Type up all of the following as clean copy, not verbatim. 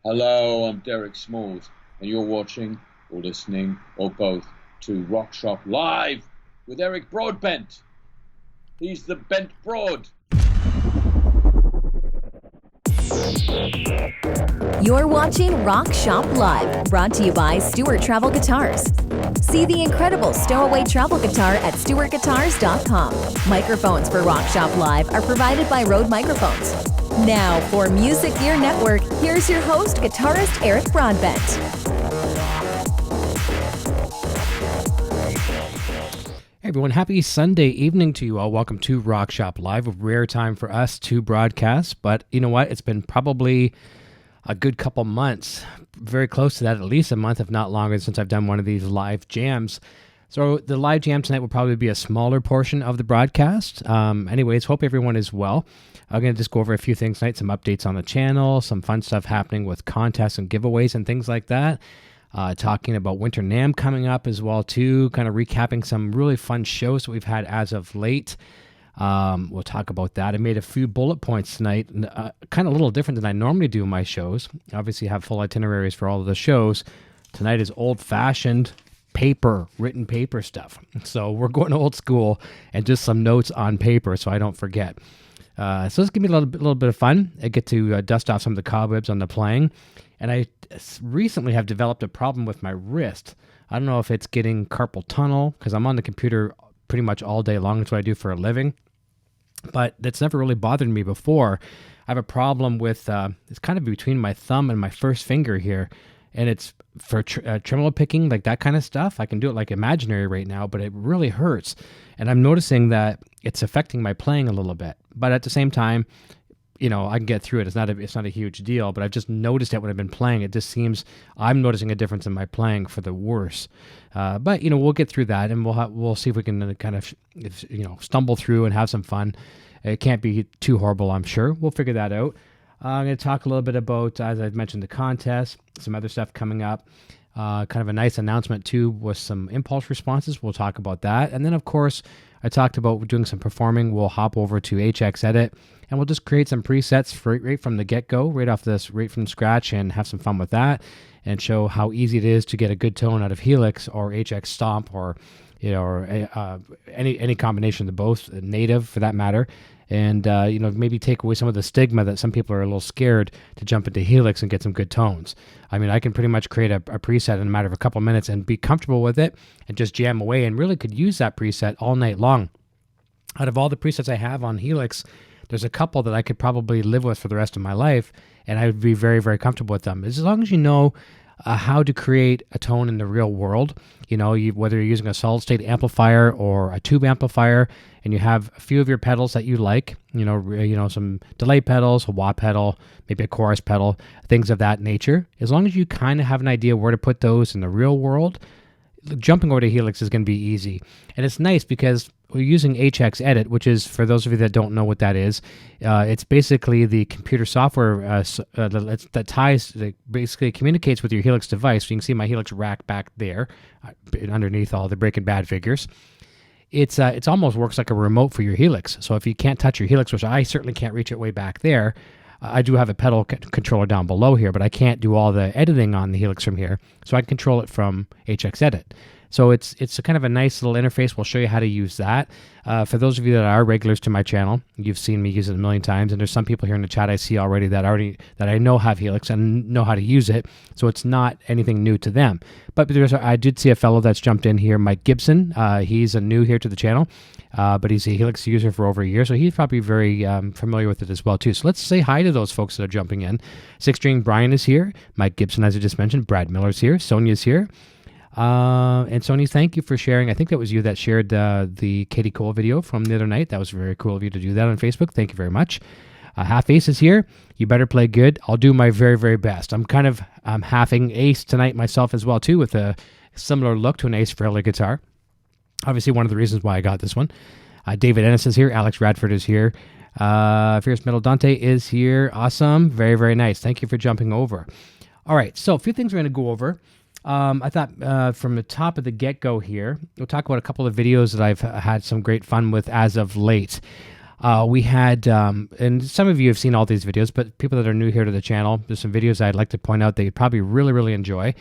Hello, I'm Derek Smalls, and you're watching, or listening, or both, to Rock Shop Live with Eric Broadbent. He's the Bent Broad. You're watching Rock Shop Live, brought to you by Stewart Travel Guitars. See the incredible stowaway travel guitar at stewartguitars.com. Microphones for Rock Shop Live are provided by Rode Microphones. Now, for Music Gear Network, here's your host, guitarist Eric Broadbent. Hey everyone, happy Sunday evening to you all. Welcome to Rock Shop Live, a rare time for us to broadcast, but you know what? It's been probably a good couple months, very close to that, at least a month, if not longer, since I've done one of these live jams. So the live jam tonight will probably be a smaller portion of the broadcast. Anyways, hope everyone is well. I'm going to just go over a few things tonight, some updates on the channel, some fun stuff happening with contests and giveaways and things like that. Talking about Winter NAMM coming up as well, too. Kind of recapping some really fun shows that we've had as of late. We'll talk about that. I made a few bullet points tonight, kind of a little different than I normally do in my shows. Obviously, have full itineraries for all of the shows. Tonight is old-fashioned written paper stuff. So we're going old school and just some notes on paper so I don't forget. So this give me a little bit of fun. I get to dust off some of the cobwebs on the playing. And I recently have developed a problem with my wrist. I don't know if it's getting carpal tunnel because I'm on the computer pretty much all day long. That's what I do for a living. But that's never really bothered me before. I have a problem with, it's kind of between my thumb and my first finger here. And it's for tremolo picking, like that kind of stuff. I can do it like imaginary right now, but it really hurts. And I'm noticing that it's affecting my playing a little bit. But at the same time, you know, I can get through it. It's not a huge deal, but I've just noticed that when I've been playing, it just seems I'm noticing a difference in my playing for the worse. But, you know, we'll get through that, and we'll see if we can kind of, stumble through and have some fun. It can't be too horrible, I'm sure. We'll figure that out. I'm going to talk a little bit about, as I've mentioned, the contest, some other stuff coming up. Kind of a nice announcement, too, with some impulse responses. We'll talk about that. And then, of course, I talked about doing some performing. We'll hop over to HX Edit, and we'll just create some presets right from the get-go, right from scratch, and have some fun with that, and show how easy it is to get a good tone out of Helix or HX Stomp or any combination of both, native for that matter. And, maybe take away some of the stigma that some people are a little scared to jump into Helix and get some good tones. I mean, I can pretty much create a preset in a matter of a couple of minutes and be comfortable with it and just jam away, and really could use that preset all night long. Out of all the presets I have on Helix, there's a couple that I could probably live with for the rest of my life, and I would be very, very comfortable with them. As long as you know how to create a tone in the real world, whether you're using a solid-state amplifier or a tube amplifier, and you have a few of your pedals that you like, some delay pedals, a wah pedal, maybe a chorus pedal, things of that nature. As long as you kind of have an idea where to put those in the real world, jumping over to Helix is going to be easy. And it's nice because we're using HX Edit, which is, for those of you that don't know what that is, it's basically the computer software that basically communicates with your Helix device. So you can see my Helix rack back there, underneath all the Breaking Bad figures. It's almost works like a remote for your Helix. So if you can't touch your Helix, which I certainly can't reach it way back there, I do have a pedal controller down below here, but I can't do all the editing on the Helix from here. So I can control it from HX Edit. So it's a kind of a nice little interface. We'll show you how to use that. For those of you that are regulars to my channel, you've seen me use it a million times, and there's some people here in the chat I see already that I know have Helix and know how to use it. So it's not anything new to them. But I did see a fellow that's jumped in here, Mike Gibson. He's a new here to the channel, but he's a Helix user for over a year, so he's probably very familiar with it as well too. So let's say hi to those folks that are jumping in. Six String Brian is here. Mike Gibson, as I just mentioned. Brad Miller's here. Sonia's here. And Sony, thank you for sharing. I think that was you that shared the Katie Cole video from the other night. That was very cool of you to do that on Facebook. Thank you very much. Half Ace is here. You better play good. I'll do my very, very best. I'm halving Ace tonight myself as well too, with a similar look to an Ace Frehley guitar. Obviously one of the reasons why I got this one. David Ennis is here. Alex Radford is here. Fierce Metal Dante is here. Awesome. Very, very nice. Thank you for jumping over. All right. So a few things we're going to go over. I thought from the top of the get-go here, we'll talk about a couple of videos that I've had some great fun with as of late. We had, and some of you have seen all these videos, but people that are new here to the channel, there's some videos I'd like to point out that you'd probably really, really enjoy.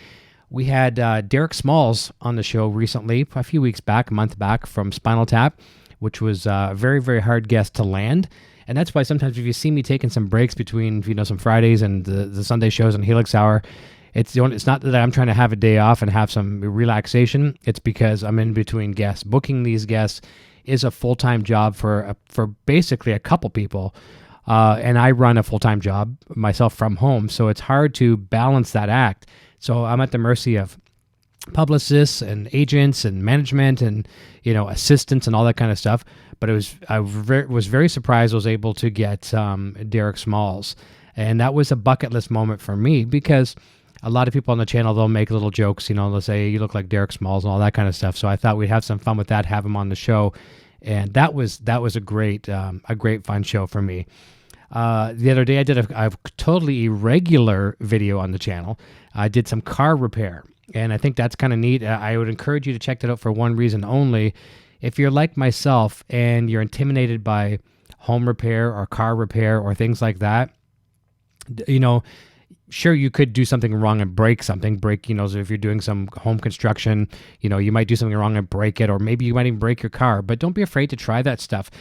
We had Derek Smalls on the show recently, a few weeks back, a month back, from Spinal Tap, which was a very, very hard guest to land. And that's why sometimes if you see me taking some breaks between, some Fridays and the Sunday shows on Helix Hour, it's not that I'm trying to have a day off and have some relaxation. It's because I'm in between guests. Booking these guests is a full-time job for basically a couple people. And I run a full-time job myself from home. So it's hard to balance that act. So I'm at the mercy of publicists and agents and management and, assistants and all that kind of stuff. But I was very surprised I was able to get Derek Smalls. And that was a bucket list moment for me because a lot of people on the channel, they'll make little jokes, they'll say, you look like Derek Smalls and all that kind of stuff. So I thought we'd have some fun with that, have him on the show. And that was a great fun show for me. The other day I did a totally irregular video on the channel. I did some car repair, and I think that's kind of neat. I would encourage you to check that out for one reason only. If you're like myself and you're intimidated by home repair or car repair or things like that, sure, you could do something wrong and break something. So if you're doing some home construction, you might do something wrong and break it, or maybe you might even break your car. But don't be afraid to try that stuff.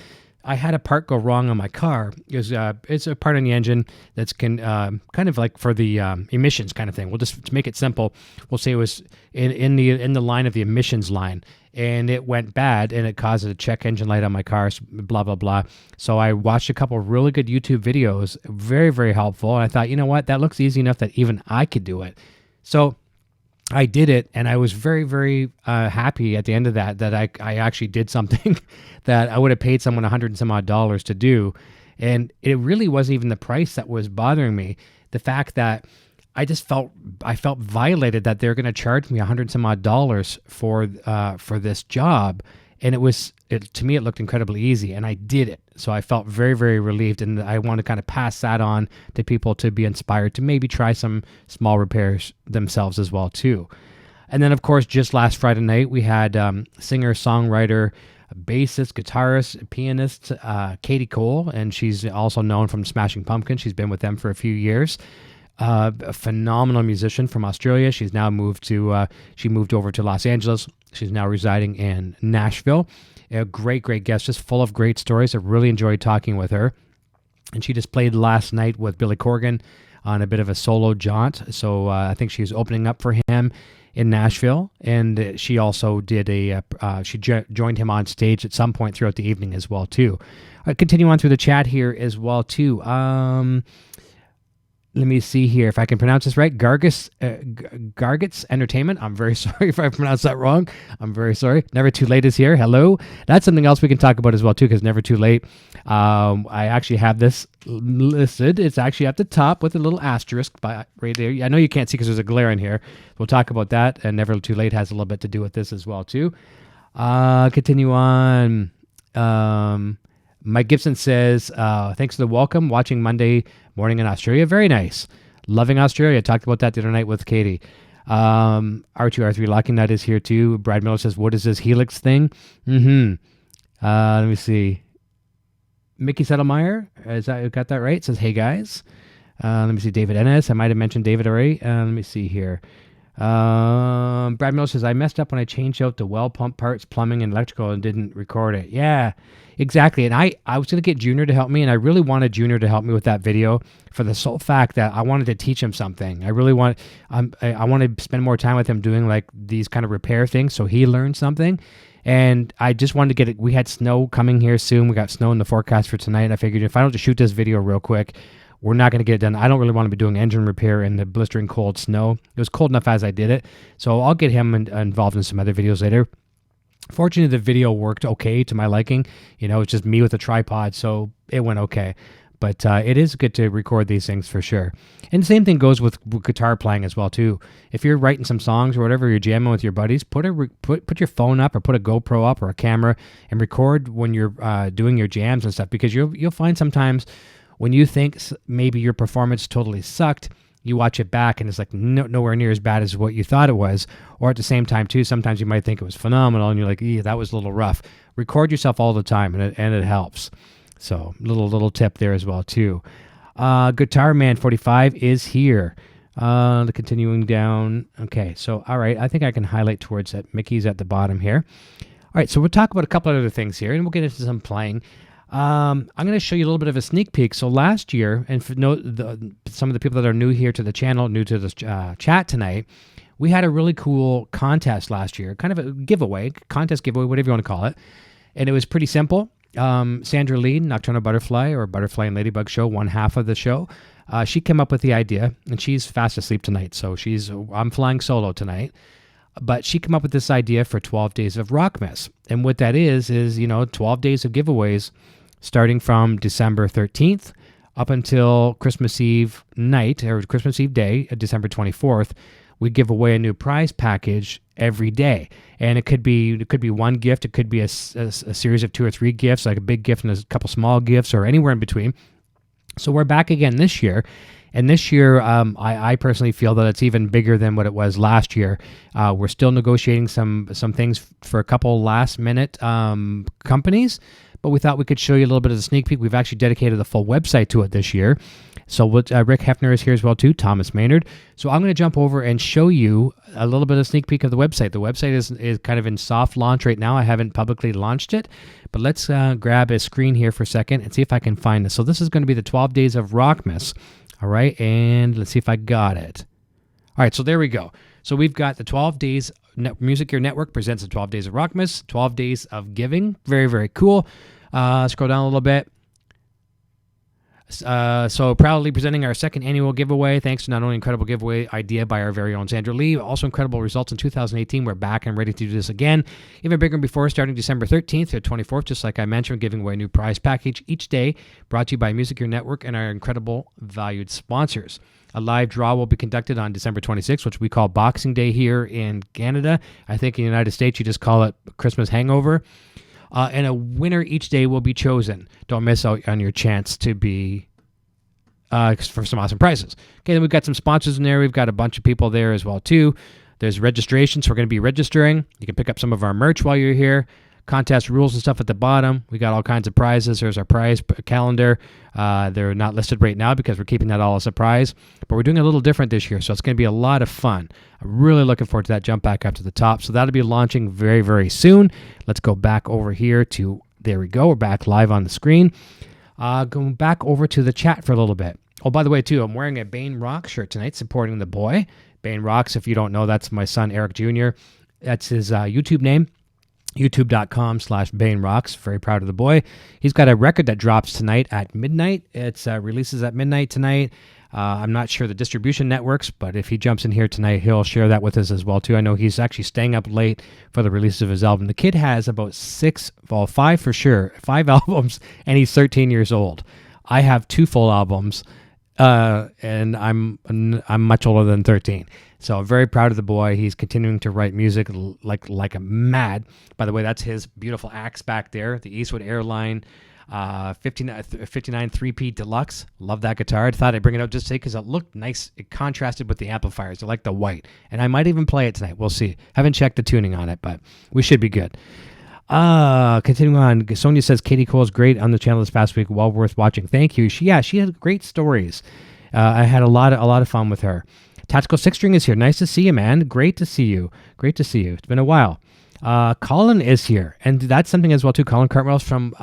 I had a part go wrong on my car. It's a part on the engine that's kind of like for the emissions kind of thing. We'll just to make it simple. We'll say it was in the line of the emissions line, and it went bad, and it caused a check engine light on my car. Blah blah blah. So I watched a couple of really good YouTube videos, very very helpful. And I thought, you know what, that looks easy enough that even I could do it. So I did it, and I was very, very happy at the end of that I actually did something that I would have paid someone $100 and some odd to do. And it really wasn't even the price that was bothering me. The fact that I felt violated that they're going to charge me $100 and some odd for this job. And to me, it looked incredibly easy, and I did it. So I felt very, very relieved, and I want to kind of pass that on to people to be inspired to maybe try some small repairs themselves as well, too. And then, of course, just last Friday night, we had singer, songwriter, bassist, guitarist, pianist, Katie Cole, and she's also known from Smashing Pumpkins. She's been with them for a few years. A phenomenal musician from Australia. She's now moved over to Los Angeles. She's now residing in Nashville. A great guest, just full of great stories. I really enjoyed talking with her. And she just played last night with Billy Corgan on a bit of a solo jaunt. So I think she was opening up for him in Nashville. And she also did joined him on stage at some point throughout the evening as well, too. I'll continue on through the chat here as well, too. Let me see here if I can pronounce this right. Gargis Entertainment. I'm very sorry if I pronounced that wrong. I'm very sorry. Never Too Late is here. Hello. That's something else we can talk about as well, too, because Never Too Late. I actually have this listed. It's actually at the top with a little asterisk right there. I know you can't see because there's a glare in here. We'll talk about that. And Never Too Late has a little bit to do with this as well, too. Continue on. Mike Gibson says, thanks for the welcome. Watching Monday morning in Australia. Very nice. Loving Australia. Talked about that the other night with Katie. R2R3 Locking Nut is here too. Brad Miller says, what is this Helix thing? Let me see. Mickey Settlemeyer, got that right? Says, hey guys. Let me see. David Ennis. I might have mentioned David already. Let me see here. Brad Miller says, I messed up when I changed out the well pump parts, plumbing and electrical, and didn't record it. Yeah, exactly. And I was going to get Junior to help me, and I really wanted Junior to help me with that video for the sole fact that I wanted to teach him something. I really want to spend more time with him doing like these kind of repair things so he learned something. And I just wanted to get it. We had snow coming here soon. We got snow in the forecast for tonight. And I figured if I don't just shoot this video real quick, we're not going to get it done. I don't really want to be doing engine repair in the blistering cold snow. It was cold enough as I did it. So I'll get him involved in some other videos later. Fortunately, the video worked okay to my liking. It's just me with a tripod, so it went okay. But it is good to record these things for sure. And the same thing goes with guitar playing as well, too. If you're writing some songs or whatever, you're jamming with your buddies, put your phone up or put a GoPro up or a camera and record when you're doing your jams and stuff, because you'll find sometimes when you think maybe your performance totally sucked, you watch it back and it's like nowhere near as bad as what you thought it was. Or at the same time, too, sometimes you might think it was phenomenal and you're like, that was a little rough. Record yourself all the time and it helps. So little tip there as well too. Guitar Man 45 is here. Continuing down. Okay, so all right, I think I can highlight towards that. Mickey's at the bottom here. All right, so we'll talk about a couple of other things here, and we'll get into some playing. I'm going to show you a little bit of a sneak peek. So last year, and for some of the people that are new here to the channel, new to this chat tonight, we had a really cool contest last year, kind of a giveaway, contest giveaway, whatever you want to call it. And it was pretty simple. Sandra Lee, Nocturnal Butterfly, or Butterfly and Ladybug Show, one half of the show. She came up with the idea, and she's fast asleep tonight, so I'm flying solo tonight. But she came up with this idea for 12 days of Rockmas. And what that is 12 days of giveaways starting from December 13th up until Christmas Eve night, or Christmas Eve day, December 24th. We give away a new prize package every day. And it could be one gift, it could be a series of 2 or 3 gifts, like a big gift and a couple small gifts, or anywhere in between. So we're back again this year. And this year, I personally feel that it's even bigger than what it was last year. We're still negotiating some things for a couple last-minute companies, but we thought we could show you a little bit of the sneak peek. We've actually dedicated a full website to it this year. So Rick Hefner is here as well, too, Thomas Maynard. So I'm going to jump over and show you a little bit of a sneak peek of the website. The website is kind of in soft launch right now. I haven't publicly launched it, but let's grab a screen here for a second and see if I can find this. So this is going to be the 12 Days of Rockmas. All right, and let's see if I got it. All right, so there we go. So we've got the 12 Days Music Gear Network presents the 12 Days of Rockmas, 12 Days of Giving. Very, very cool. Scroll down a little bit. So proudly presenting our second annual giveaway, thanks to not only incredible giveaway idea by our very own Sandra Lee, also incredible results in 2018. We're back and ready to do this again. Even bigger than before, starting December 13th to 24th, just like I mentioned, giving away a new prize package each day, brought to you by Music Gear Network and our incredible valued sponsors. A live draw will be conducted on December 26th, which we call Boxing Day here in Canada. I think in the United States, you just call it Christmas Hangover. And a winner each day will be chosen. Don't miss out on your chance to be for some awesome prizes. Okay, then we've got some sponsors in there. We've got a bunch of people there as well, too. There's registration, so we're going to be registering. You can pick up some of our merch while you're here. Contest rules and stuff at the bottom. We got all kinds of prizes. There's our prize calendar. They're not listed right now because we're keeping that all a surprise. But we're doing a little different this year, so it's going to be a lot of fun. I'm really looking forward to that jump back up to the top. So that'll be launching very, very soon. Let's go back over here to, there we go. We're back live on the screen. Going back over to the chat for a little bit. Oh, by the way, too, I'm wearing a Bane Rock shirt tonight, supporting the boy. Bane Rocks, if you don't know, that's my son, Eric Jr. That's his YouTube name. YouTube.com/Bane Rocks. Very proud of the boy. He's got a record that drops tonight at midnight. It releases at midnight tonight. I'm not sure the distribution networks, but if he jumps in here tonight, he'll share that with us as well, too. I know he's actually staying up late for the release of his album. The kid has about 5 for sure, 5 albums, and he's 13 years old. I have 2 full albums, and I'm much older than 13. So I'm very proud of the boy. He's continuing to write music like a mad. By the way, that's his beautiful axe back there, the Eastwood Airline 59 3P Deluxe. Love that guitar. I thought I'd bring it out just today because it looked nice. It contrasted with the amplifiers. I like the white. And I might even play it tonight. We'll see. Haven't checked the tuning on it, but we should be good. Continuing on, Sonia says Katie Cole's great on the channel this past week. Well worth watching. Thank you. She had great stories. I had a lot of fun with her. Tactical Six String is here. Nice to see you, man. Great to see you. It's been a while. Colin is here, and that's something as well too. Colin Cartwell's from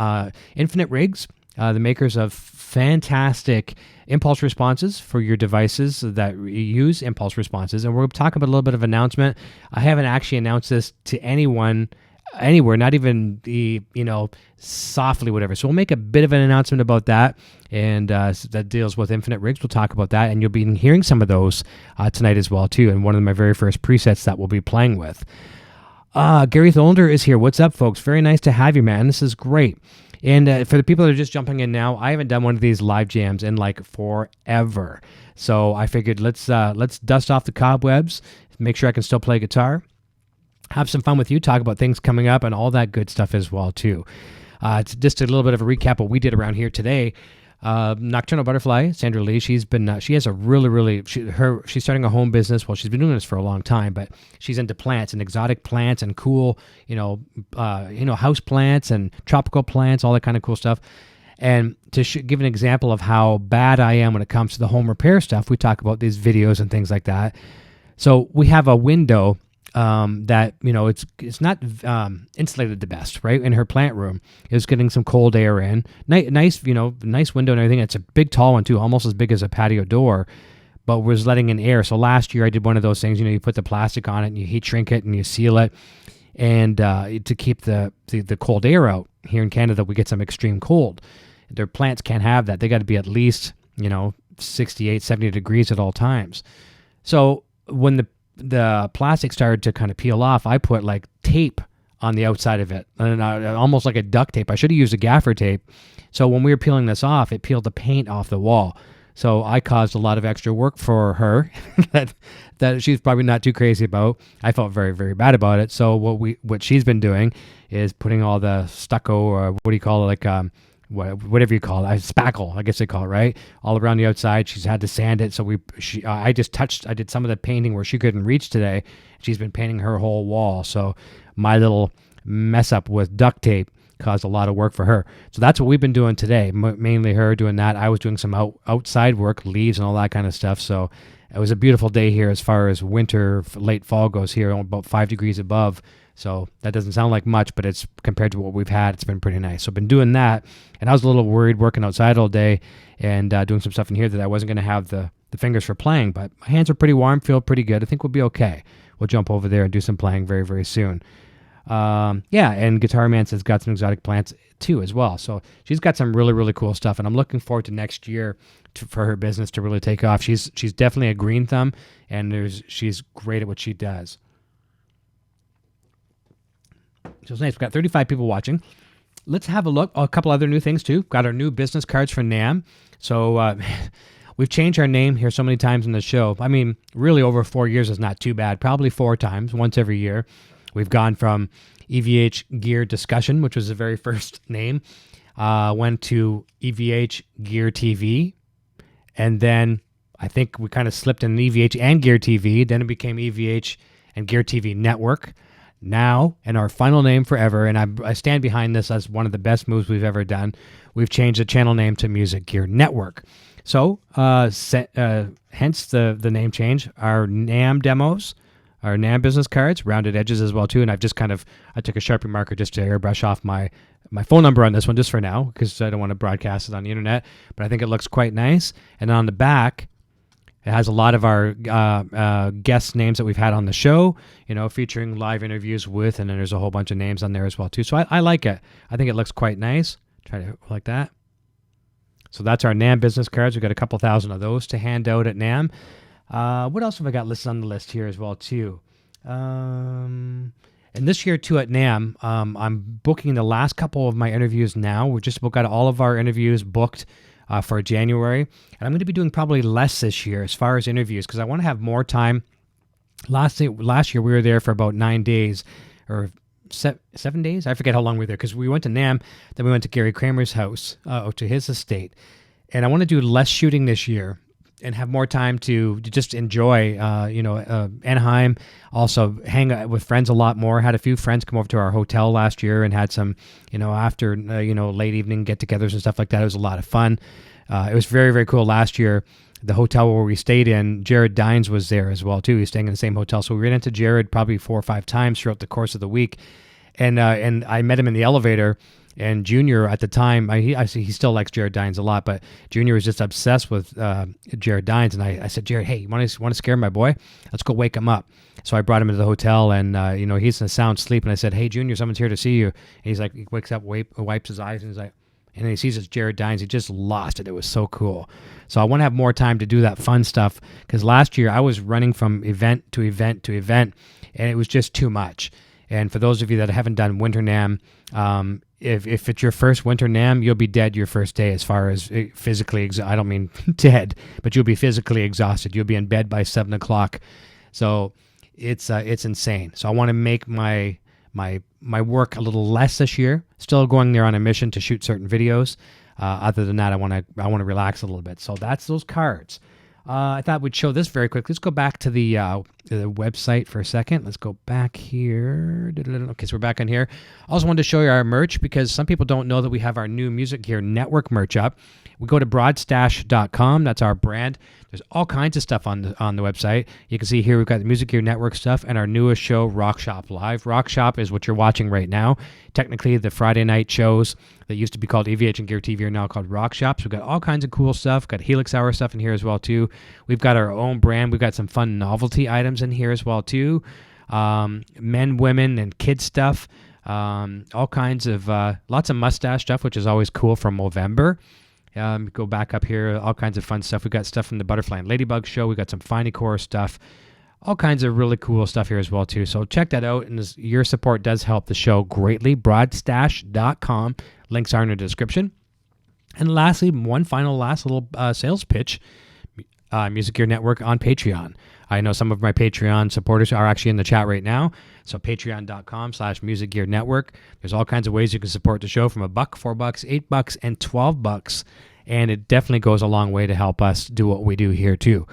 Infinite Rigs, the makers of fantastic impulse responses for your devices that use impulse responses. And we're talking about a little bit of announcement. I haven't actually announced this to anyone anywhere, not even softly, whatever. So we'll make a bit of an announcement about that, and that deals with Infinite Rigs. We'll talk about that, and you'll be hearing some of those tonight as well too. And one of my very first presets that we'll be playing with. Gary Tholder is here. What's up, folks? Very nice to have you, man. This is great. And for the people that are just jumping in now, I haven't done one of these live jams in like forever. So I figured let's dust off the cobwebs, make sure I can still play guitar, have some fun with you, talk about things coming up and all that good stuff as well too. It's just a little bit of a recap of what we did around here today. Nocturnal Butterfly, Sandra Lee, she has a really, she's starting a home business. Well, she's been doing this for a long time, but she's into plants and exotic plants and cool, house plants and tropical plants, all that kind of cool stuff. And to give an example of how bad I am when it comes to the home repair stuff, we talk about these videos and things like that. So we have a window that, it's not insulated the best, right? In her plant room, it was getting some cold air in. Nice window and everything. It's a big, tall one too, almost as big as a patio door, but was letting in air. So last year I did one of those things, you put the plastic on it and you heat shrink it and you seal it. And to keep the cold air out. Here in Canada, we get some extreme cold. Their plants can't have that. They got to be at least, 68, 70 degrees at all times. So when the plastic started to kind of peel off, I put like tape on the outside of it, and almost like a duct tape. I should have used a gaffer tape. So when we were peeling this off, it peeled the paint off the wall. So I caused a lot of extra work for her that she's probably not too crazy about. I felt very, very bad about it. So what she's been doing is putting all the stucco, or what do you call it, like whatever you call it, spackle, I guess they call it, right? All around the outside. She's had to sand it. So I did some of the painting where she couldn't reach today. She's been painting her whole wall. So my little mess up with duct tape caused a lot of work for her. So that's what we've been doing today, mainly her doing that. I was doing some outside work, leaves and all that kind of stuff. So it was a beautiful day here as far as winter, late fall goes here, about 5 degrees above. So that doesn't sound like much, but it's compared to what we've had, it's been pretty nice. So I've been doing that, and I was a little worried working outside all day and doing some stuff in here that I wasn't going to have the fingers for playing, but my hands are pretty warm, feel pretty good. I think we'll be okay. We'll jump over there and do some playing very, very soon. And Guitar Man says got some exotic plants too as well. So she's got some really, really cool stuff, and I'm looking forward to next year for her business to really take off. She's definitely a green thumb, and she's great at what she does. So it's nice. We've got 35 people watching. Let's have a look. A couple other new things too. Got our new business cards for NAM. So we've changed our name here so many times in the show. I mean, really over 4 years is not too bad. Probably 4 times, once every year. We've gone from EVH Gear Discussion, which was the very first name, went to EVH Gear TV, and then I think we kind of slipped in EVH and Gear TV. Then it became EVH and Gear TV Network. Now, and our final name forever, and I stand behind this as one of the best moves we've ever done, we've changed the channel name to Music Gear Network. So, hence the name change. Our NAM demos, our NAM business cards, rounded edges as well too, and I took a Sharpie marker just to airbrush off my phone number on this one just for now, because I don't want to broadcast it on the internet, but I think it looks quite nice. And on the back, it has a lot of our guest names that we've had on the show, featuring live interviews with, and then there's a whole bunch of names on there as well too. So I like it. I think it looks quite nice. Try to like that. So that's our NAM business cards. We've got a couple thousand of those to hand out at NAM. What else have I got listed on the list here as well too? And this year too at NAM, I'm booking the last couple of my interviews now. We've just got all of our interviews booked for January. And I'm going to be doing probably less this year as far as interviews, because I want to have more time. Last year we were there for about 9 days, or 7 days? I forget how long we were there, because we went to NAM, then we went to Gary Kramer's house, to his estate. And I want to do less shooting this year and have more time to just enjoy, Anaheim. Also hang out with friends a lot more. Had a few friends come over to our hotel last year and had some, after, late evening get-togethers and stuff like that. It was a lot of fun. It was very, very cool last year. The hotel where we stayed in, Jared Dines was there as well too. He's staying in the same hotel. So we ran into Jared probably 4 or 5 times throughout the course of the week. And I met him in the elevator. And Junior at the time, he still likes Jared Dines a lot, but Junior was just obsessed with Jared Dines. And I said, Jared, hey, you want to scare my boy? Let's go wake him up. So I brought him into the hotel, and he's in a sound sleep. And I said, hey, Junior, someone's here to see you. And he's like, he wakes up, wipes his eyes, and he's like, and then he sees it's Jared Dines. He just lost it. It was so cool. So I want to have more time to do that fun stuff, because last year I was running from event to event to event, and it was just too much. And for those of you that haven't done Winter NAM, if it's your first Winter NAM, you'll be dead your first day as far as physically, I don't mean dead, but you'll be physically exhausted. You'll be in bed by 7 o'clock. So it's insane. So I want to make my work a little less this year. Still going there on a mission to shoot certain videos. Other than that, I want to relax a little bit. So that's those cards. I thought we'd show this very quickly. Let's go back to the website for a second. Let's go back here. Okay, so we're back on here. I also wanted to show you our merch because some people don't know that we have our new Music Gear Network merch up. We go to broadstash.com. That's our brand. There's all kinds of stuff on the website. You can see here we've got the Music Gear Network stuff and our newest show, Rock Shop Live. Rock Shop is what you're watching right now. Technically, the Friday night shows that used to be called EVH and Gear TV are now called Rock Shops. We've got all kinds of cool stuff. Got Helix Hour stuff in here as well, too. We've got our own brand. We've got some fun novelty items in here as well, too. Men, women, and kids stuff. All kinds of, lots of mustache stuff, which is always cool from Movember. Go back up here, all kinds of fun stuff. We've got stuff from the Butterfly and Ladybug show. We've got some Finey Core stuff. All kinds of really cool stuff here as well, too. So check that out, and your support does help the show greatly. Broadstash.com. Links are in the description. And lastly, one final last little sales pitch. Music Gear Network on Patreon. I know some of my Patreon supporters are actually in the chat right now. So patreon.com/Music Gear Network. There's all kinds of ways you can support the show from $1, $4, $8, and $12. And it definitely goes a long way to help us do what we do here too.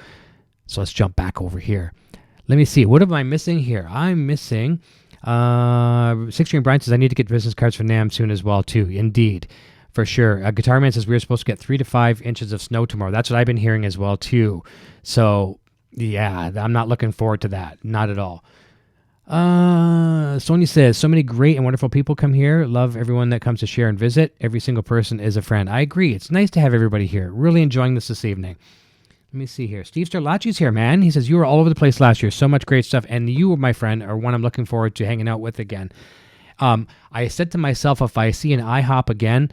So let's jump back over here. Let me see. What am I missing here? I'm missing 6 Brian says I need to get business cards for NAMM soon as well too. Indeed. For sure. Guitar Man says we're supposed to get 3 to 5 inches of snow tomorrow. That's what I've been hearing as well, too. So, yeah, I'm not looking forward to that. Not at all. Sonia says, so many great and wonderful people come here. Love everyone that comes to share and visit. Every single person is a friend. I agree. It's nice to have everybody here. Really enjoying this evening. Let me see here. Steve Sterlacci's here, man. He says, you were all over the place last year. So much great stuff. And you, my friend, are one I'm looking forward to hanging out with again. I said to myself, if I see an IHOP again,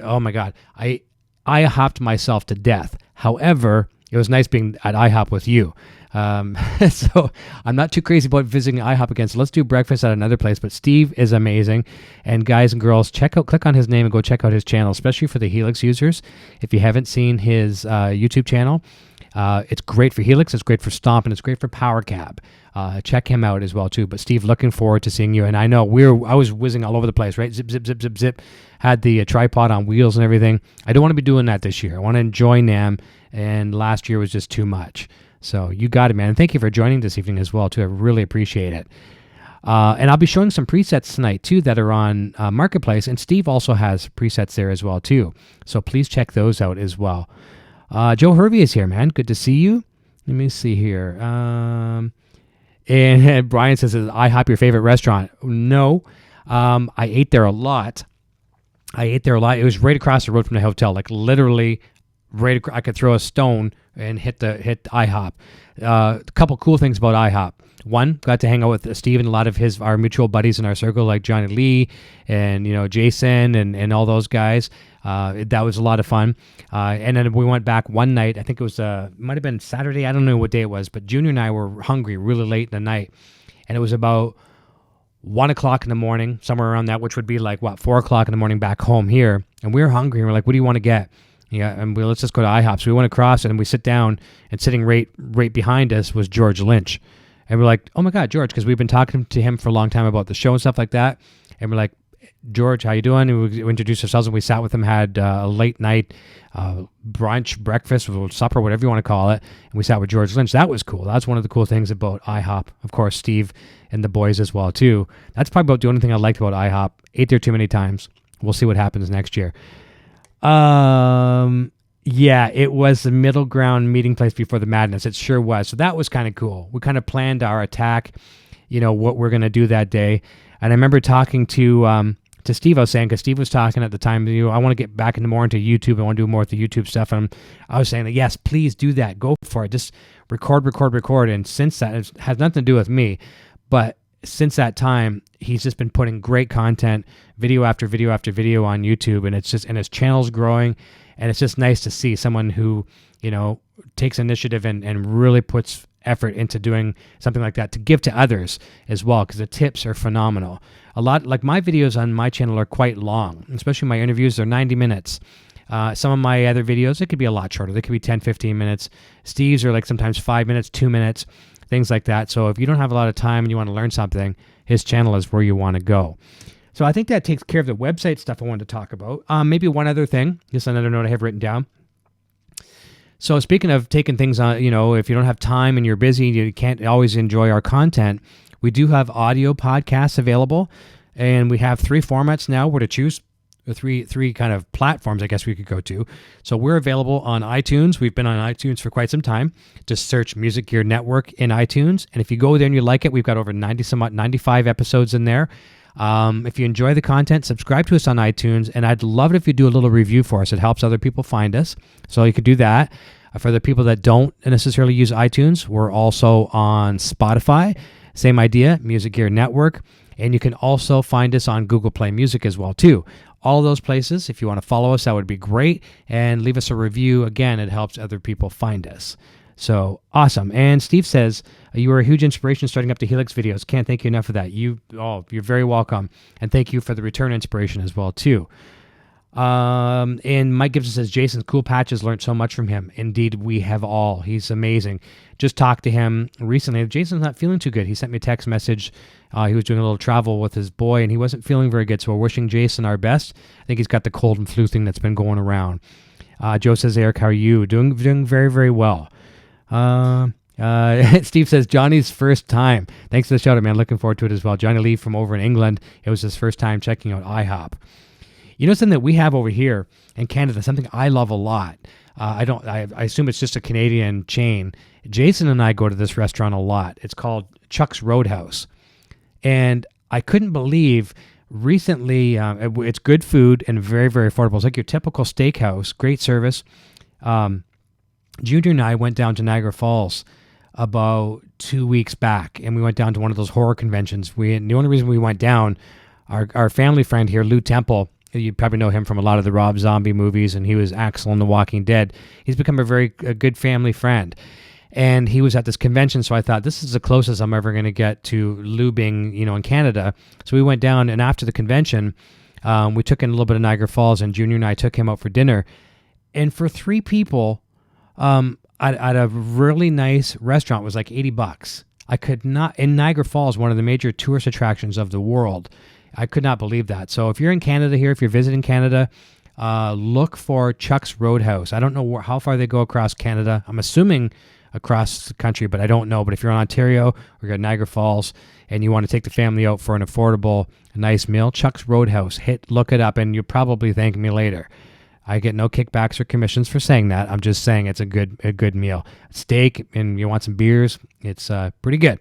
oh my God, I hopped myself to death. However, it was nice being at IHOP with you. So I'm not too crazy about visiting IHOP again. So let's do breakfast at another place. But Steve is amazing. And guys and girls, click on his name and go check out his channel, especially for the Helix users. If you haven't seen his YouTube channel, it's great for Helix, it's great for Stomp, and it's great for Power Cab. Check him out as well too. But Steve, looking forward to seeing you. And I know I was whizzing all over the place, right? Zip, zip, zip, zip, zip. Had the tripod on wheels and everything. I don't want to be doing that this year. I want to enjoy NAMM, and last year was just too much. So you got it, man. And thank you for joining this evening as well too. I really appreciate it. And I'll be showing some presets tonight too that are on Marketplace, and Steve also has presets there as well too. So please check those out as well. Joe Hervey is here, man. Good to see you. Let me see here. And Brian says, is IHOP your favorite restaurant? No. I ate there a lot. It was right across the road from the hotel, like literally I could throw a stone and hit IHOP. A couple cool things about IHOP. One, got to hang out with Steve and a lot of our mutual buddies in our circle, like Johnny Lee and Jason and all those guys. That was a lot of fun. And then we went back one night. I think it was might have been Saturday. I don't know what day it was, but Junior and I were hungry really late in the night, and it was about 1 o'clock in the morning, somewhere around that, which would be like 4 o'clock in the morning back home here. And we were hungry, and we're like, "What do you want to get?" Yeah, and let's just go to IHOP. So we went across it, and we sit down, and sitting right behind us was George Lynch. And we're like, oh my God, George, because we've been talking to him for a long time about the show and stuff like that. And we're like, George, how you doing? And we introduced ourselves, and we sat with him, had a late night brunch, breakfast, supper, whatever you want to call it. And we sat with George Lynch. That was cool. That's one of the cool things about IHOP. Of course, Steve and the boys as well, too. That's probably about the only thing I liked about IHOP. Ate there too many times. We'll see what happens next year. Yeah, it was the middle ground meeting place before the madness. It sure was. So that was kind of cool. We kind of planned our attack, what we're going to do that day. And I remember talking to Steve, I was saying, because Steve was talking at the time, I want to get back more into YouTube. I want to do more with the YouTube stuff. And I was saying that, yes, please do that. Go for it. Just record. And since that, it has nothing to do with me, but since that time, he's just been putting great content, video after video after video on YouTube. And his channel's growing. And it's just nice to see someone who, takes initiative and really puts effort into doing something like that to give to others as well, because the tips are phenomenal. A lot, like my videos on my channel are quite long, especially my interviews. They're 90 minutes. Some of my other videos, it could be a lot shorter. They could be 10, 15 minutes. Steve's are like sometimes 5 minutes, 2 minutes, things like that. So if you don't have a lot of time and you want to learn something, his channel is where you want to go. So I think that takes care of the website stuff I wanted to talk about. Maybe one other thing, just another note I have written down. So speaking of taking things on, if you don't have time and you're busy, you can't always enjoy our content. We do have audio podcasts available, and we have 3 formats now where to choose. Three kind of platforms, I guess we could go to. So we're available on iTunes. We've been on iTunes for quite some time. Just search Music Gear Network in iTunes. And if you go there and you like it, we've got over 95 episodes in there. If you enjoy the content, subscribe to us on iTunes. And I'd love it if you do a little review for us. It helps other people find us. So you could do that. For the people that don't necessarily use iTunes, we're also on Spotify. Same idea, Music Gear Network. And you can also find us on Google Play Music as well, too. All those places, if you want to follow us, that would be great. And leave us a review. Again, it helps other people find us. So, awesome. And Steve says, you were a huge inspiration starting up the Helix videos. Can't thank you enough for that. You're very welcome. And thank you for the return inspiration as well, too. And Mike Gibson says, Jason's cool patches, learned so much from him. Indeed, we have all. He's amazing. Just talked to him recently. Jason's not feeling too good. He sent me a text message. He was doing a little travel with his boy, and he wasn't feeling very good. So we're wishing Jason our best. I think he's got the cold and flu thing that's been going around. Joe says, Eric, how are you? Doing very, very well. Steve says, Johnny's first time. Thanks for the shout out, man. Looking forward to it as well. Johnny Lee from over in England. It was his first time checking out IHOP. Something that we have over here in Canada, something I love a lot. I assume it's just a Canadian chain. Jason and I go to this restaurant a lot. It's called Chuck's Roadhouse. And I couldn't believe recently, it's good food and very, very affordable. It's like your typical steakhouse, great service. Junior and I went down to Niagara Falls about 2 weeks back, and we went down to one of those horror conventions. The only reason we went down, our family friend here, Lou Temple, you probably know him from a lot of the Rob Zombie movies, and he was Axel in The Walking Dead. He's become a good family friend. And he was at this convention, so I thought, this is the closest I'm ever going to get to Lou being, in Canada. So we went down, and after the convention, we took in a little bit of Niagara Falls, and Junior and I took him out for dinner. And for 3 people, at a really nice restaurant, it was like $80. I could not, in Niagara Falls, one of the major tourist attractions of the world, I could not believe that. So if you're in Canada here, if you're visiting Canada, look for Chuck's Roadhouse. I don't know how far they go across Canada. I'm assuming across the country, but I don't know. But if you're in Ontario or you're at Niagara Falls and you want to take the family out for an affordable, nice meal, Chuck's Roadhouse, look it up, and you'll probably thank me later. I get no kickbacks or commissions for saying that. I'm just saying it's a good meal. Steak, and you want some beers, it's pretty good.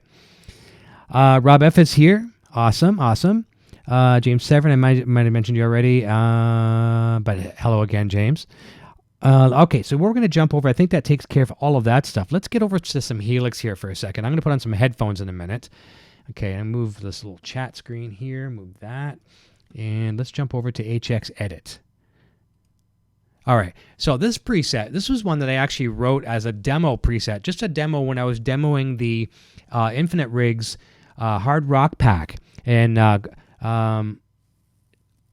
Rob F. is here. Awesome. James Severin, I might have mentioned you already, but hello again, James. Okay, so we're going to jump over. I think that takes care of all of that stuff. Let's get over to some Helix here for a second. I'm going to put on some headphones in a minute. Okay, and move this little chat screen here, move that, and let's jump over to HX Edit. All right, so this preset, this was one that I actually wrote as a demo preset, just a demo when I was demoing the Infinite Rigs Hard Rock Pack. And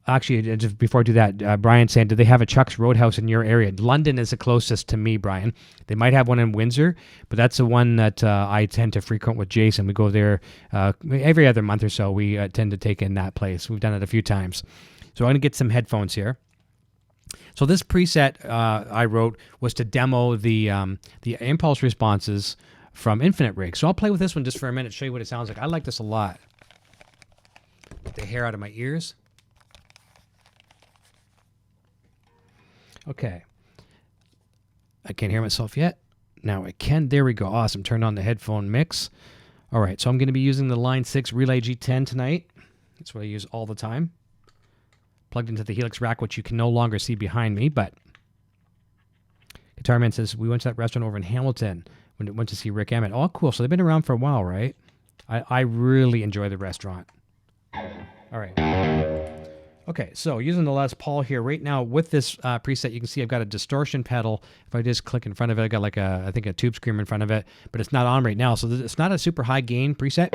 actually, just before I do that, Brian saying, do they have a Chuck's Roadhouse in your area? London is the closest to me, Brian. They might have one in Windsor, but that's the one that I tend to frequent with Jason. We go there every other month or so. We tend to take in that place. We've done it a few times. So I'm going to get some headphones here. So this preset I wrote was to demo the impulse responses from Infinite Rig. So I'll play with this one just for a minute, show you what it sounds like. I like this a lot. Get the hair out of my ears. Okay. I can't hear myself yet. Now I can. There we go. Awesome. Turned on the headphone mix. All right. So I'm going to be using the Line 6 Relay G10 tonight. That's what I use all the time. Plugged into the Helix rack, which you can no longer see behind me, but Guitar Man says, we went to that restaurant over in Hamilton when we went to see Rick Emmett. Oh, cool. So they've been around for a while, right? I really enjoy the restaurant. All right. Okay, so using the Les Paul here right now with this preset, you can see I've got a distortion pedal. If I just click in front of it, I got like I think a tube screamer in front of it, but it's not on right now. So it's not a super high gain preset.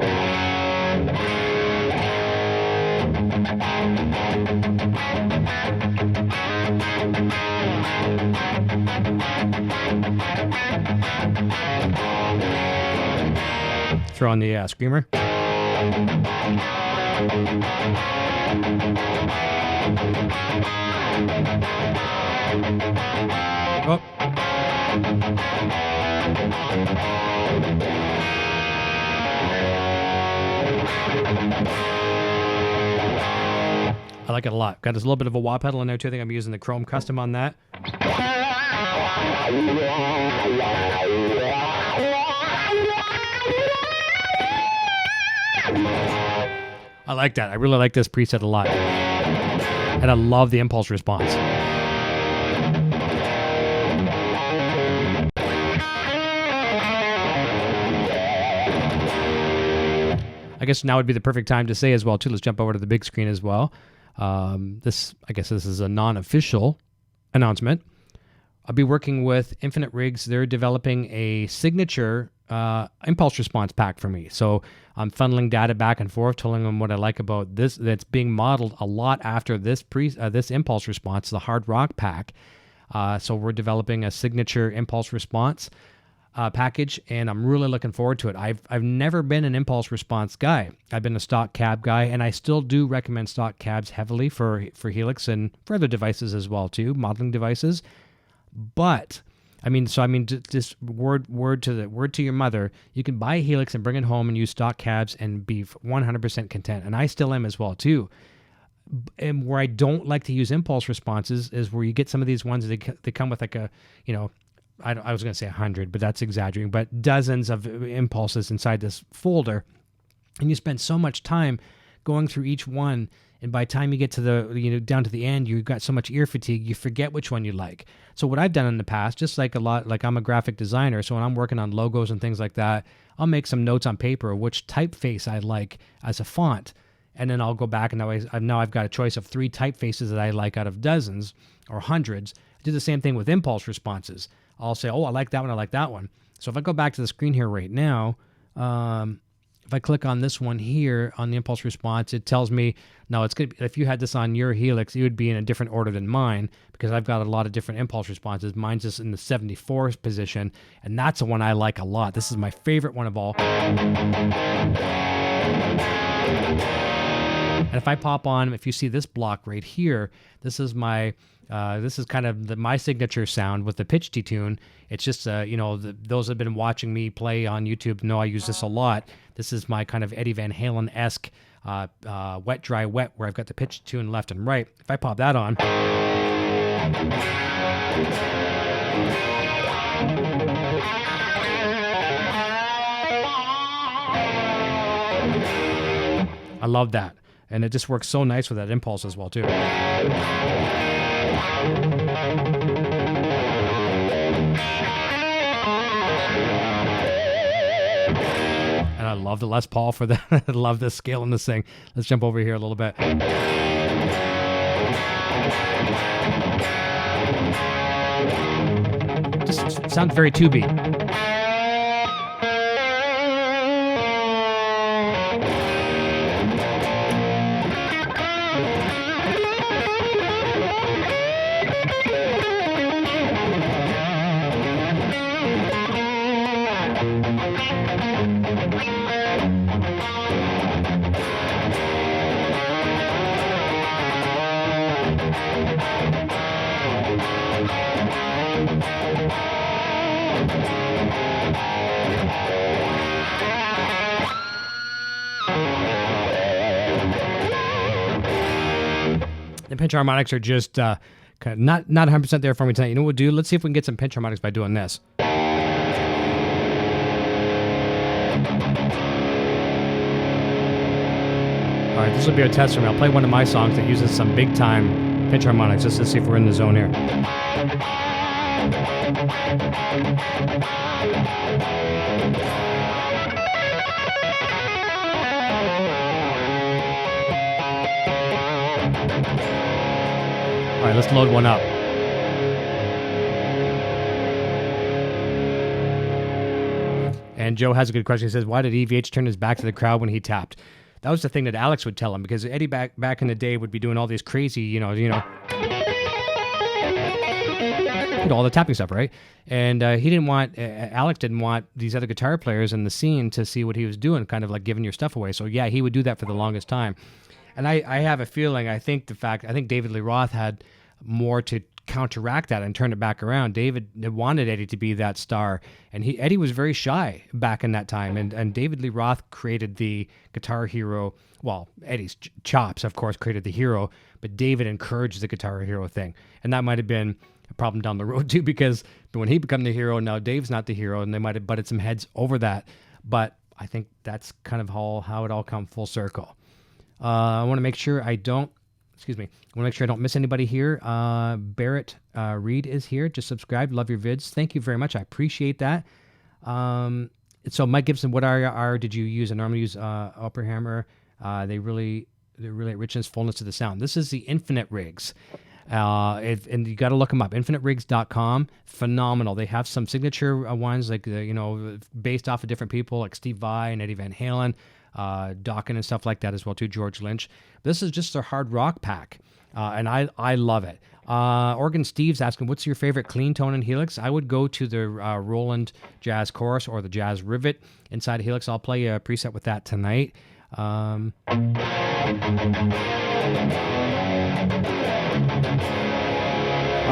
Throw on the screamer. Oh. I like it a lot. Got this little bit of a wah pedal in there too. I think I'm using the Chrome Custom on that. I like that. I really like this preset a lot. And I love the impulse response. I guess now would be the perfect time to say as well, too, let's jump over to the big screen as well. I guess this is a non-official announcement. I'll be working with Infinite Rigs. They're developing a signature impulse response pack for me. So I'm funneling data back and forth, telling them what I like about this. That's being modeled a lot after this this impulse response, the hard rock pack. So we're developing a signature impulse response package, and I'm really looking forward to it. I've never been an impulse response guy. I've been a stock cab guy, and I still do recommend stock cabs heavily for Helix and for other devices as well too, modeling devices. But just word to your mother. You can buy Helix and bring it home and use stock cabs and be 100% content, and I still am as well too. And where I don't like to use impulse responses is where you get some of these ones that they come with like a, I was going to say 100, but that's exaggerating, but dozens of impulses inside this folder. And you spend so much time going through each one. And by the time you get to the, down to the end, you've got so much ear fatigue, you forget which one you like. So what I've done in the past, just like I'm a graphic designer, so when I'm working on logos and things like that, I'll make some notes on paper of which typeface I like as a font. And then I'll go back and now I've got a choice of 3 typefaces that I like out of dozens or hundreds. I do the same thing with impulse responses. I'll say, oh, I like that one, I like that one. So if I go back to the screen here right now, if I click on this one here on the impulse response, it tells me, no, it's good. If you had this on your Helix, it would be in a different order than mine because I've got a lot of different impulse responses. Mine's just in the 74th position, and that's the one I like a lot. This is my favorite one of all. And if I pop on, if you see this block right here, this is my this is kind of my signature sound with the pitch detune. It's just, those that have been watching me play on YouTube know I use this a lot. This is my kind of Eddie Van Halen-esque wet, dry, wet, where I've got the pitch detune left and right. If I pop that on, I love that. And it just works so nice with that impulse as well, too. And I love the Les Paul for that. I love the scale in this thing. Let's jump over here a little bit. Just sounds very tubey. The pinch harmonics are just not 100% there for me tonight. You know what we'll do? Let's see if we can get some pinch harmonics by doing this. All right, this will be a test for me. I'll play one of my songs that uses some big-time pinch harmonics just to see if we're in the zone here. All right, let's load one up. And Joe has a good question. He says, why did EVH turn his back to the crowd when he tapped? That was the thing that Alex would tell him, because Eddie back in the day would be doing all these crazy, all the tapping stuff, right? And Alex didn't want these other guitar players in the scene to see what he was doing, kind of like giving your stuff away. So yeah, he would do that for the longest time. And I have a feeling, I think David Lee Roth had more to counteract that and turn it back around. David wanted Eddie to be that star, and Eddie was very shy back in that time, and David Lee Roth created the Guitar Hero. Well, Eddie's chops, of course, created the hero, but David encouraged the Guitar Hero thing, and that might have been a problem down the road too, because when he became the hero, now Dave's not the hero, and they might have butted some heads over that. But I think that's kind of how it all come full circle. I want to make sure I don't miss anybody here. Barrett Reed is here. Just subscribe. Love your vids. Thank you very much. I appreciate that. So Mike Gibson, what did you use? I normally use Upper Hammer. They really richness, fullness to the sound. This is the Infinite Rigs. And you got to look them up. InfiniteRigs.com. Phenomenal. They have some signature ones, like, based off of different people, like Steve Vai and Eddie Van Halen, Dokken and stuff like that as well, too, George Lynch. This is just their hard rock pack, and I love it. Oregon Steve's asking, what's your favorite clean tone in Helix? I would go to the Roland Jazz Chorus or the Jazz Rivet inside of Helix. I'll play a preset with that tonight. All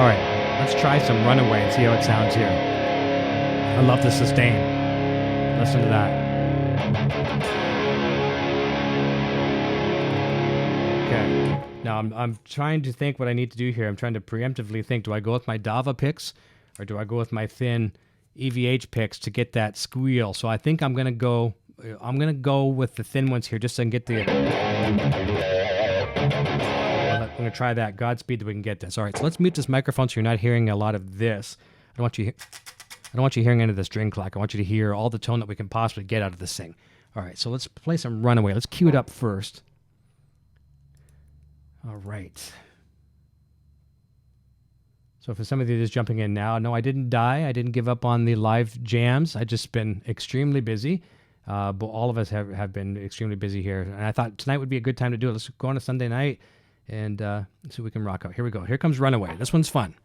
right, let's try some Runaway and see how it sounds here. I love the sustain. Listen to that. Okay, now I'm trying to think what I need to do here. I'm trying to preemptively think, do I go with my Dava picks or do I go with my thin EVH picks to get that squeal? So I think I'm going to go with the thin ones here just so I can get the... I'm going to try that. Godspeed that we can get this. All right, so let's mute this microphone so you're not hearing a lot of this. I don't want you hearing any of the string clack. I want you to hear all the tone that we can possibly get out of this thing. All right, so let's play some Runaway. Let's cue it up first. All right. So for some of you just jumping in now, no, I didn't die. I didn't give up on the live jams. I've just been extremely busy. But all of us have been extremely busy here. And I thought tonight would be a good time to do it. Let's go on a Sunday night and see what we can rock out. Here we go. Here comes Runaway. This one's fun.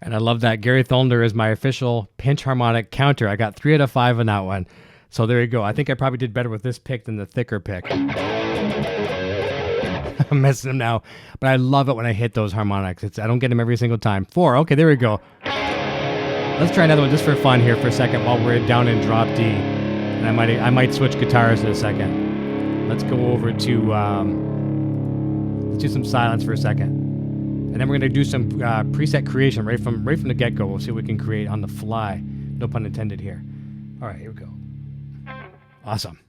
And I love that. Gary Thunder is my official pinch harmonic counter. I got 3 out of 5 on that one. So there you go. I think I probably did better with this pick than the thicker pick. I'm messing them now. But I love it when I hit those harmonics. I don't get them every single time. 4. Okay, there we go. Let's try another one just for fun here for a second while we're down in drop D. And I might switch guitars in a second. Let's go over to... let's do some silence for a second. And then we're going to do some preset creation right from the get-go. We'll see what we can create on the fly. No pun intended here. All right, here we go. Awesome.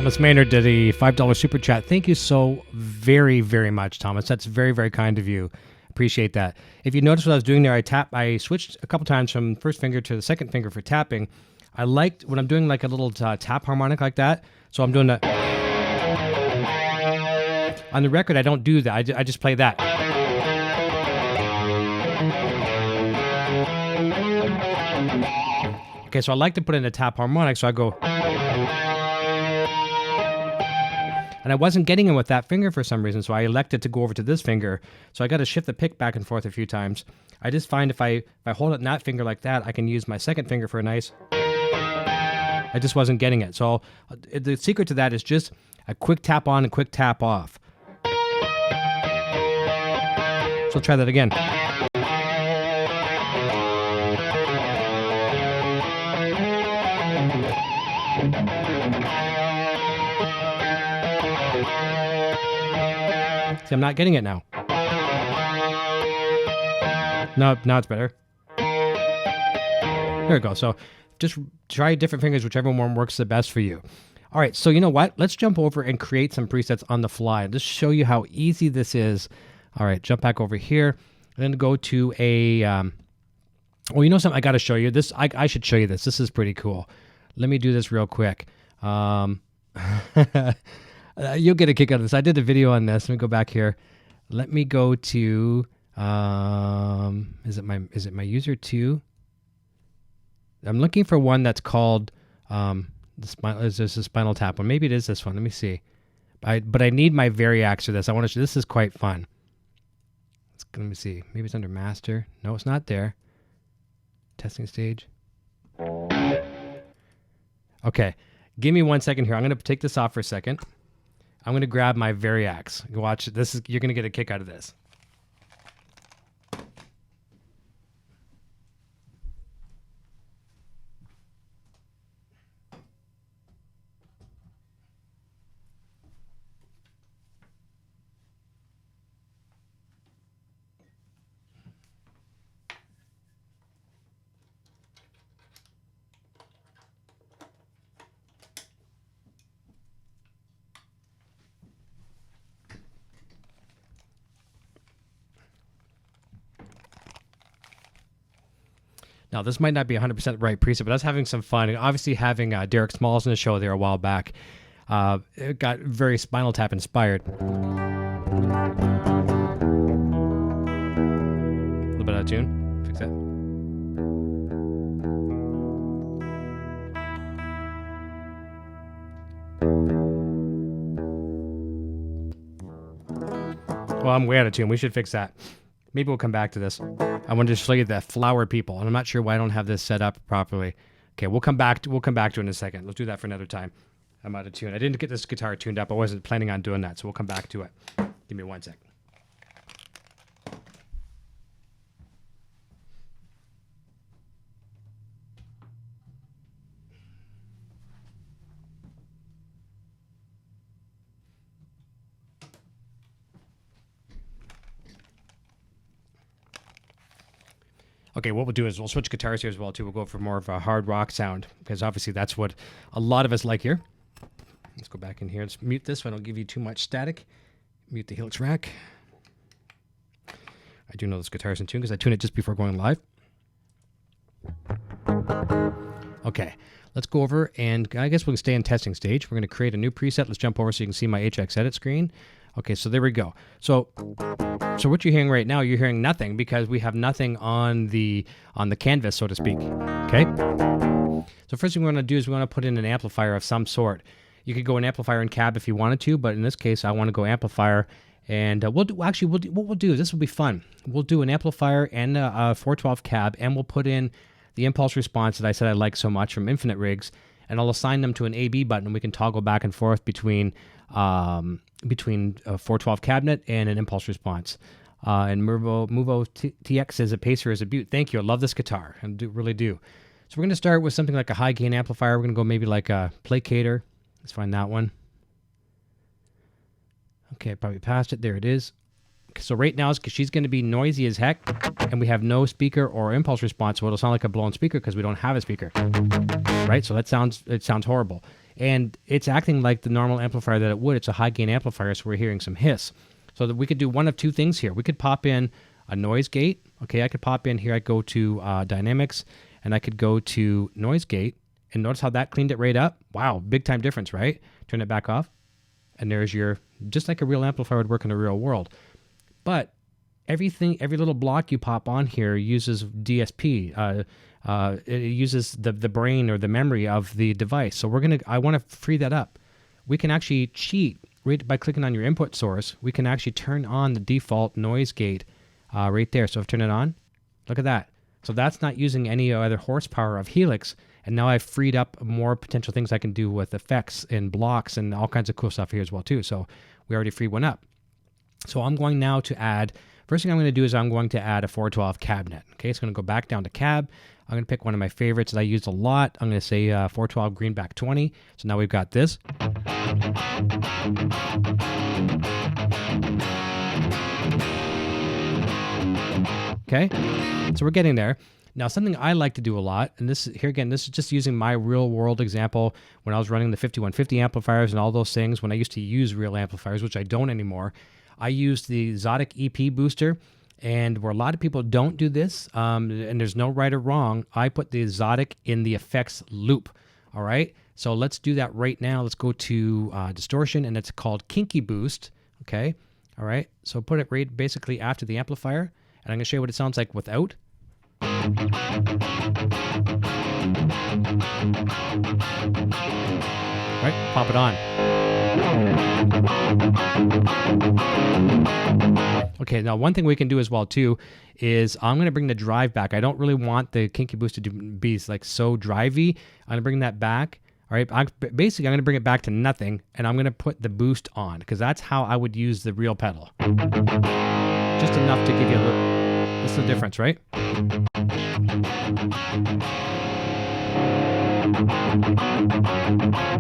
Thomas Maynard did a $5 super chat. Thank you so very, very much, Thomas. That's very, very kind of you. Appreciate that. If you notice what I was doing there, I switched a couple times from first finger to the second finger for tapping. I liked when I'm doing like a little tap harmonic like that. So I'm doing that. On the record, I don't do that. I just play that. Okay, so I like to put in a tap harmonic, so I go... And I wasn't getting it with that finger for some reason, so I elected to go over to this finger. So I got to shift the pick back and forth a few times. I just find if I hold it in that finger like that, I can use my second finger for a nice... I just wasn't getting it. So the secret to that is just a quick tap on and quick tap off. So I'll try that again. See, I'm not getting it now. No, now it's better. There we go. So just try different fingers, whichever one works the best for you. All right, so you know what? Let's jump over and create some presets on the fly. Just show you how easy this is. All right, jump back over here. And then go to a... well, you know something? I got to show you this. I should show you this. This is pretty cool. Let me do this real quick. You'll get a kick out of this. I did a video on this. Let me go back here. Let me go to... is it my user 2? I'm looking for one that's called... is this a Spinal Tap one? Maybe it is this one. Let me see. But I need my Variax for this. I want to show... This is quite fun. Let me see. Maybe it's under Master. No, it's not there. Testing stage. Okay. Give me 1 second here. I'm going to take this off for a second. I'm going to grab my Variax. Watch. You're going to get a kick out of this. Now, this might not be 100% right preset, but I was having some fun. Obviously, having Derek Smalls in the show there a while back, it got very Spinal Tap inspired. A little bit out of tune. Fix that. Well, I'm way out of tune. We should fix that. Maybe we'll come back to this. I wanted to show you the flower people, and I'm not sure why I don't have this set up properly. Okay, we'll come back to it in a second. Let's do that for another time. I'm out of tune. I didn't get this guitar tuned up. I wasn't planning on doing that, so we'll come back to it. Give me 1 sec. Okay, what we'll do is we'll switch guitars here as well, too. We'll go for more of a hard rock sound, because obviously that's what a lot of us like here. Let's go back in here. Let's mute this so I don't give you too much static. Mute the Helix rack. I do know this guitar's in tune because I tune it just before going live. Okay, let's go over, and I guess we can stay in testing stage. We're going to create a new preset. Let's jump over so you can see my HX edit screen. Okay, so there we go. So what you're hearing right now, you're hearing nothing because we have nothing on the canvas, so to speak. Okay? So first thing we want to do is we want to put in an amplifier of some sort. You could go an amplifier in cab if you wanted to, but in this case, I want to go amplifier. And what we'll do, this will be fun. We'll do an amplifier and a 412 cab, and we'll put in the impulse response that I said I like so much from Infinite Rigs, and I'll assign them to an AB button, and we can toggle back and forth between a 412 cabinet and an impulse response. And Movo TX says a pacer is a beaut. Thank you. I love this guitar. I really do. So we're going to start with something like a high gain amplifier. We're going to go maybe like a placator. Let's find that one. Okay, probably passed it. There it is. Okay, so right now, she's going to be noisy as heck, and we have no speaker or impulse response, so it'll sound like a blown speaker because we don't have a speaker. Right? So it sounds horrible. and it's acting like the normal amplifier that it would. It's a high gain amplifier, so we're hearing some hiss. So that we could do one of two things here. We could pop in a noise gate. Okay, I could pop in here. I go to dynamics, and I could go to noise gate, and notice how that cleaned it right up. Wow, big time difference, right? Turn it back off, and there's your, just like a real amplifier would work in the real world. But every little block you pop on here uses DSP. It uses the brain or the memory of the device. So I want to free that up. We can actually cheat right by clicking on your input source. We can actually turn on the default noise gate right there. So I've turned it on. Look at that. So that's not using any other horsepower of Helix. And now I've freed up more potential things I can do with effects and blocks and all kinds of cool stuff here as well too. So we already freed one up. So I'm going now to add, first thing I'm going to do is I'm going to add a 412 cabinet. Okay, it's going to go back down to cab. I'm going to pick one of my favorites that I use a lot. I'm going to say 412 Greenback 20. So now we've got this. Okay, so we're getting there. Now, something I like to do a lot, and this is just using my real world example when I was running the 5150 amplifiers and all those things, when I used to use real amplifiers, which I don't anymore. I used the Exotic EP booster, and where a lot of people don't do this, and there's no right or wrong, I put the Exotic in the effects loop. All right, so let's do that right now. Let's go to distortion, and it's called Kinky Boost. Okay, all right, so put it right basically after the amplifier, and I'm going to show you what it sounds like without. All right, pop it on. Okay, now one thing we can do as well too is I'm going to bring the drive back. I don't really want the Kinky Boost to be like so drivey. I'm going to bring that back. All right, basically I'm going to bring it back to nothing, and I'm going to put the boost on because that's how I would use the real pedal. Just enough to give you a little. That's the difference, right?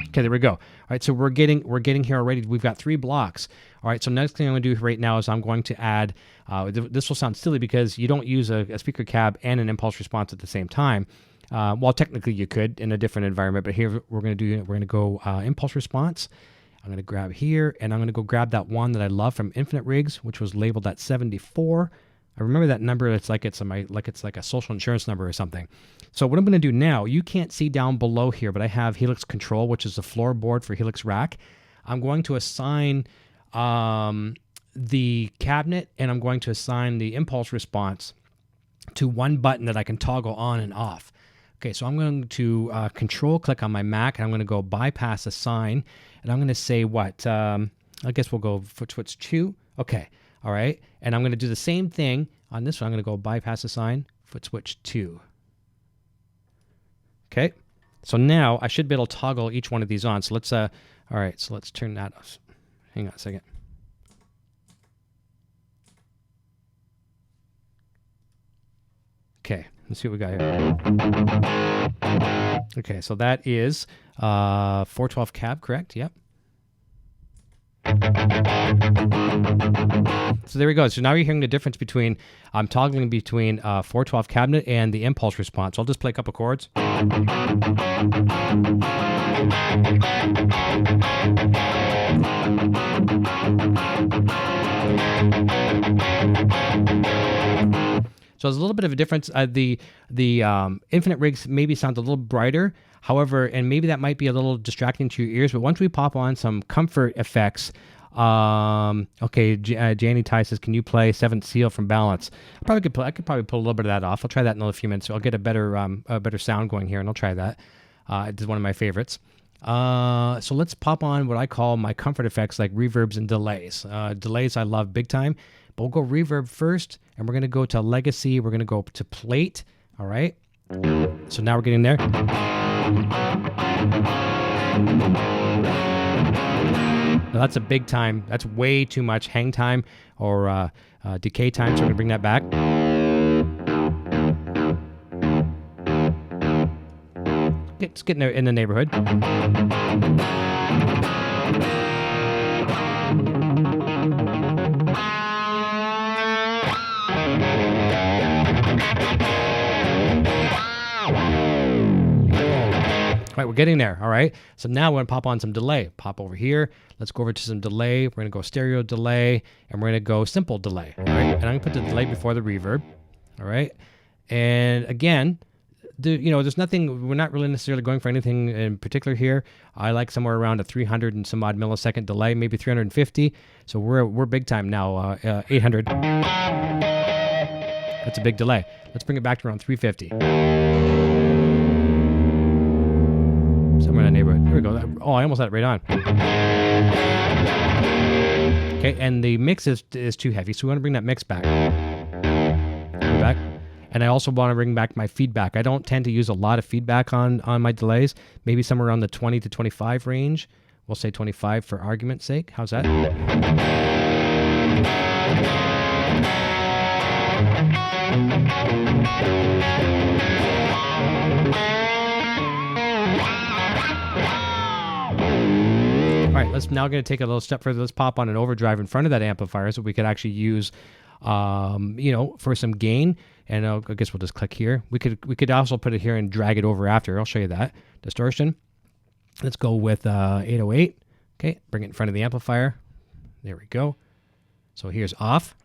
Okay, there we go. All right, so we're getting here already. We've got 3 blocks. All right, so next thing I'm going to do right now is I'm going to add, this will sound silly because you don't use a speaker cab and an impulse response at the same time. Well, technically you could in a different environment, but here we're going to go impulse response. I'm going to grab here, and I'm going to go grab that one that I love from Infinite Rigs, which was labeled at 74. I remember that number. It's like it's a social insurance number or something. So what I'm going to do now, you can't see down below here, but I have Helix Control, which is the floorboard for Helix Rack. I'm going to assign the cabinet, and I'm going to assign the impulse response to one button that I can toggle on and off. Okay, so I'm going to control click on my Mac, and I'm going to go bypass assign, and I'm going to say what? I guess we'll go foot switch 2. Okay. All right, and I'm going to do the same thing on this one. I'm going to go bypass assign, foot switch 2. Okay, so now I should be able to toggle each one of these on. So let's, all right, so let's turn that off. Hang on a second. Okay, let's see what we got here. Okay, so that is 412 cab, correct? Yep. So there we go. So now you're hearing the difference between, I'm toggling between 412 cabinet and the impulse response. So I'll just play a couple chords. So there's a little bit of a difference. The Infinite Rigs maybe sounds a little brighter. However, and maybe that might be a little distracting to your ears, but once we pop on some comfort effects, okay, Janie Ty says, can you play Seventh Seal from Balance? I could probably pull a little bit of that off. I'll try that in a few minutes. So I'll get a better sound going here, and I'll try that. It's one of my favorites. So let's pop on what I call my comfort effects, like reverbs and delays. Delays I love big time, but we'll go reverb first, and we're going to go to Legacy. We're going to go to Plate. All right. So now we're getting there. Now that's a big time. That's way too much hang time or decay time. So we're going to bring that back. It's getting in the neighborhood. Right, we're getting there, all right? So now we're going to pop on some delay. Pop over here. Let's go over to some delay. We're going to go stereo delay, and we're going to go simple delay, all right? And I'm going to put the delay before the reverb, all right? And again, there's nothing, we're not really necessarily going for anything in particular here. I like somewhere around a 300 and some odd millisecond delay, maybe 350. So we're big time now, 800. That's a big delay. Let's bring it back to around 350. Somewhere in that neighborhood. There we go. Oh, I almost had it right on. Okay, and the mix is too heavy, so we want to bring that mix back. Back. And I also want to bring back my feedback. I don't tend to use a lot of feedback on my delays. Maybe somewhere around the 20 to 25 range. We'll say 25 for argument's sake. How's that? All right, let's now going to take a little step further. Let's pop on an overdrive in front of that amplifier so we could actually use, for some gain. And I guess we'll just click here. We could also put it here and drag it over after. I'll show you that. Distortion. Let's go with 808. Okay, bring it in front of the amplifier. There we go. So here's off.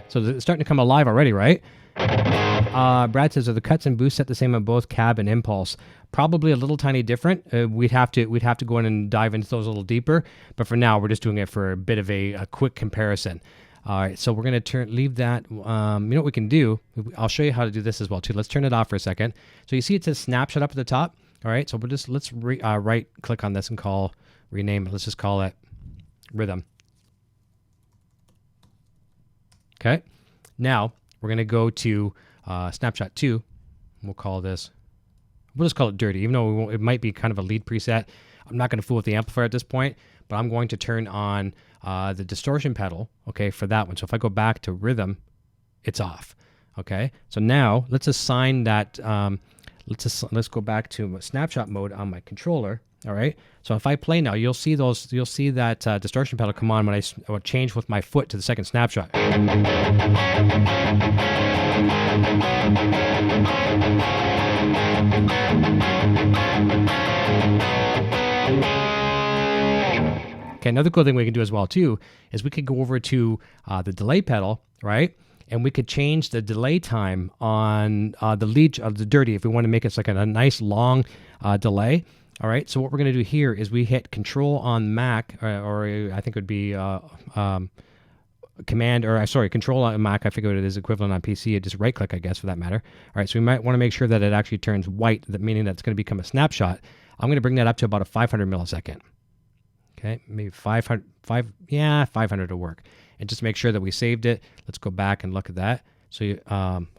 So it's starting to come alive already, right? Brad says, are the cuts and boosts set the same on both cab and impulse? Probably a little tiny different. We'd have to go in and dive into those a little deeper. But for now, we're just doing it for a bit of a quick comparison. All right, so we're going to leave that. You know what we can do? I'll show you how to do this as well, too. Let's turn it off for a second. So you see it says snapshot up at the top. All right, so let's right-click on this and rename it. Let's just call it rhythm. Okay, now we're going to go to snapshot 2. We'll just call it dirty, even though it might be kind of a lead preset. I'm not going to fool with the amplifier at this point, but I'm going to turn on the distortion pedal, okay, for that one. So if I go back to rhythm, it's off, okay? So now let's assign that, let's go back to snapshot mode on my controller, all right? So if I play now, you'll see that distortion pedal come on when I change with my foot to the second snapshot. Okay, another cool thing we can do as well too is we could go over to the delay pedal, right? And we could change the delay time on the lead of the dirty if we want to make it like a nice long delay. All right, so what we're going to do here is we hit Control on Mac, or I think it would be Control on Mac. I figured it is equivalent on PC. You just right-click, I guess, for that matter. All right, so we might want to make sure that it actually turns white, meaning that it's going to become a snapshot. I'm going to bring that up to about a 500 millisecond. Okay, maybe 500 will work. And just make sure that we saved it. Let's go back and look at that. So,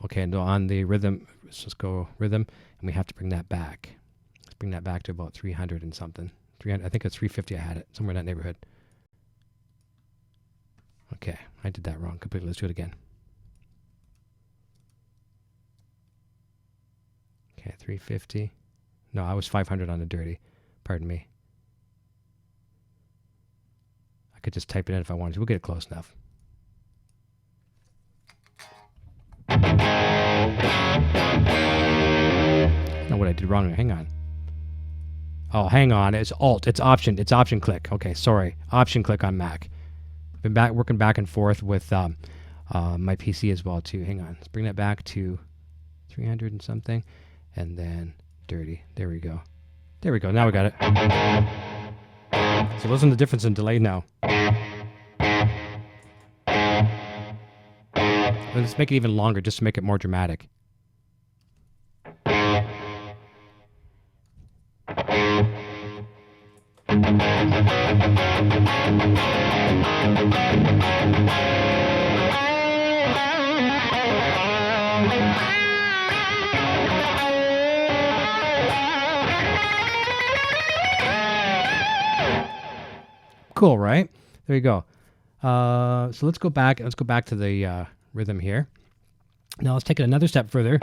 okay, and on the rhythm, let's just go rhythm, and we have to bring that back. Let's bring that back to about 300 and something. 300, I think it's 350 I had it, somewhere in that neighborhood. Okay, I did that wrong completely. Let's do it again. Okay, 350. No, I was 500 on the dirty. Pardon me. I could just type it in if I wanted to. We'll get it close enough. I don't know what I did wrong. Hang on. Oh, hang on. It's Alt. It's Option. It's Option click. Okay, sorry. Option click on Mac. Been working back and forth with my PC as well too. Hang on. Let's bring that back to 300 and something, and then dirty. There we go. There we go. Now we got it. So listen to the difference in delay now. Let's make it even longer just to make it more dramatic. Cool, right? There you go. So let's go back. Let's go back to the rhythm here. Now let's take it another step further.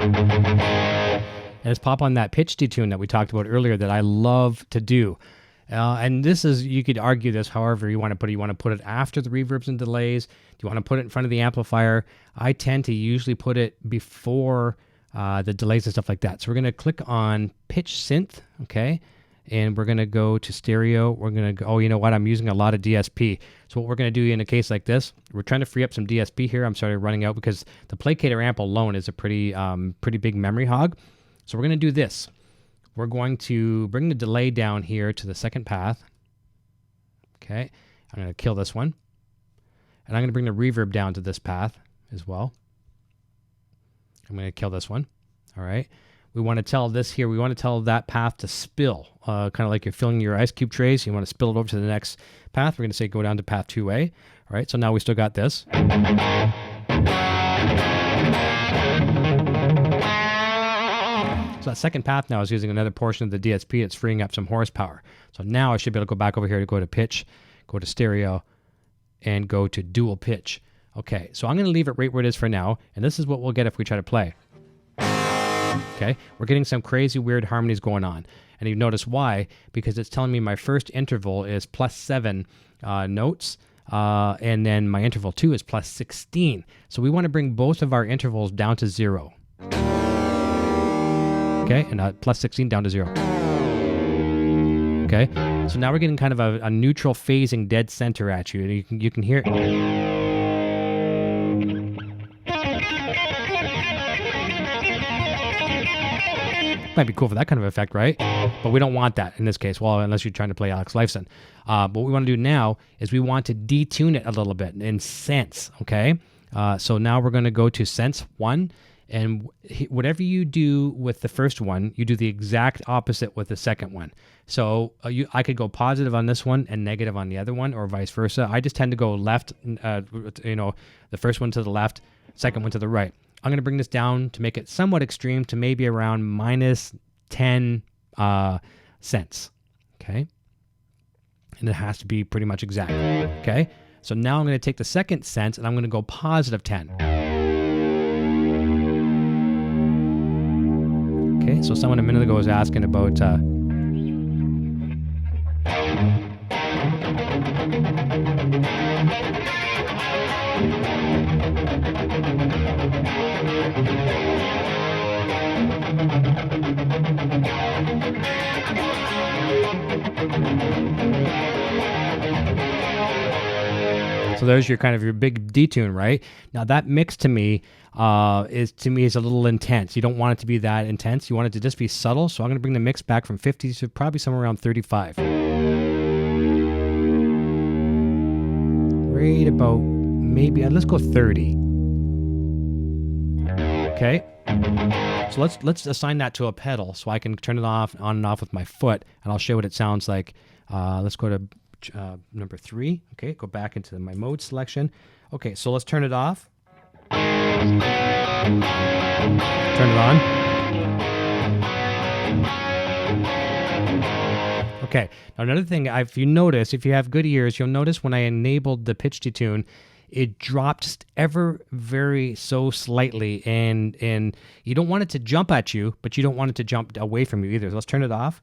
and it's pop on that pitch detune that we talked about earlier that I love to do. And this is, you could argue this however you want to put it. You want to put it after the reverbs and delays. Do you want to put it in front of the amplifier? I tend to usually put it before the delays and stuff like that. So we're going to click on pitch synth, okay? And we're going to go to stereo. We're going to go, oh, you know what? I'm using a lot of DSP. So what we're going to do in a case like this, we're trying to free up some DSP here. I'm sorry, running out because the placator amp alone is a pretty big memory hog. So we're going to do this. We're going to bring the delay down here to the second path. Okay, I'm going to kill this one. And I'm going to bring the reverb down to this path as well. I'm going to kill this one. All right. We want to tell this here, we want to tell that path to spill, kind of like you're filling your ice cube trays. You want to spill it over to the next path. We're going to say go down to path 2A. All right, so now we still got this. So that second path now is using another portion of the DSP. It's freeing up some horsepower. So now I should be able to go back over here to go to pitch, go to stereo, and go to dual pitch. Okay, so I'm going to leave it right where it is for now, and this is what we'll get if we try to play. Okay, we're getting some crazy weird harmonies going on. And you notice why, because it's telling me my first interval is +7 notes, and then my interval 2 is +16. So we want to bring both of our intervals down to 0. Okay, and +16 down to 0. Okay, so now we're getting kind of a neutral phasing dead center at you. And you can hear it. Might be cool for that kind of effect, right? But we don't want that in this case. Well, unless you're trying to play Alex Lifeson. But what we want to do now is we want to detune it a little bit in sense, okay? So now we're going to go to sense 1. And whatever you do with the first one, you do the exact opposite with the second one. So I could go positive on this one and negative on the other one, or vice versa. I just tend to go left, the first one to the left, second one to the right. I'm going to bring this down to make it somewhat extreme to maybe around -10 cents. Okay. And it has to be pretty much exact. Okay. So now I'm going to take the second sense and I'm going to go +10. Okay, so someone a minute ago was asking about so there's your kind of your big detune, right? Now that mix to me is a little intense. You don't want it to be that intense. You want it to just be subtle. So I'm going to bring the mix back from 50 to probably somewhere around 35. Right about maybe let's go 30. Okay. So let's assign that to a pedal so I can turn it off on and off with my foot, and I'll show what it sounds like. Let's go to number 3. Okay, go back into my mode selection. Okay, so let's turn it off. Turn it on. Okay, now another thing, if you have good ears, you'll notice when I enabled the pitch detune, it dropped just ever very so slightly, and you don't want it to jump at you, but you don't want it to jump away from you either. So let's turn it off.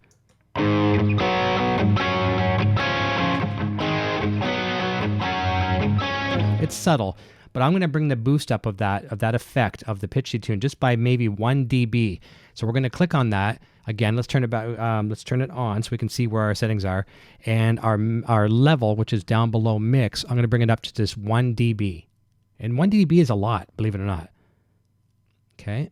It's subtle, but I'm going to bring the boost up of that effect of the pitch detune just by maybe 1 dB. So we're going to click on that again. Let's turn it back. Let's turn it on so we can see where our settings are, and our level, which is down below mix. I'm going to bring it up to just 1 dB, and 1 dB is a lot, believe it or not. Okay,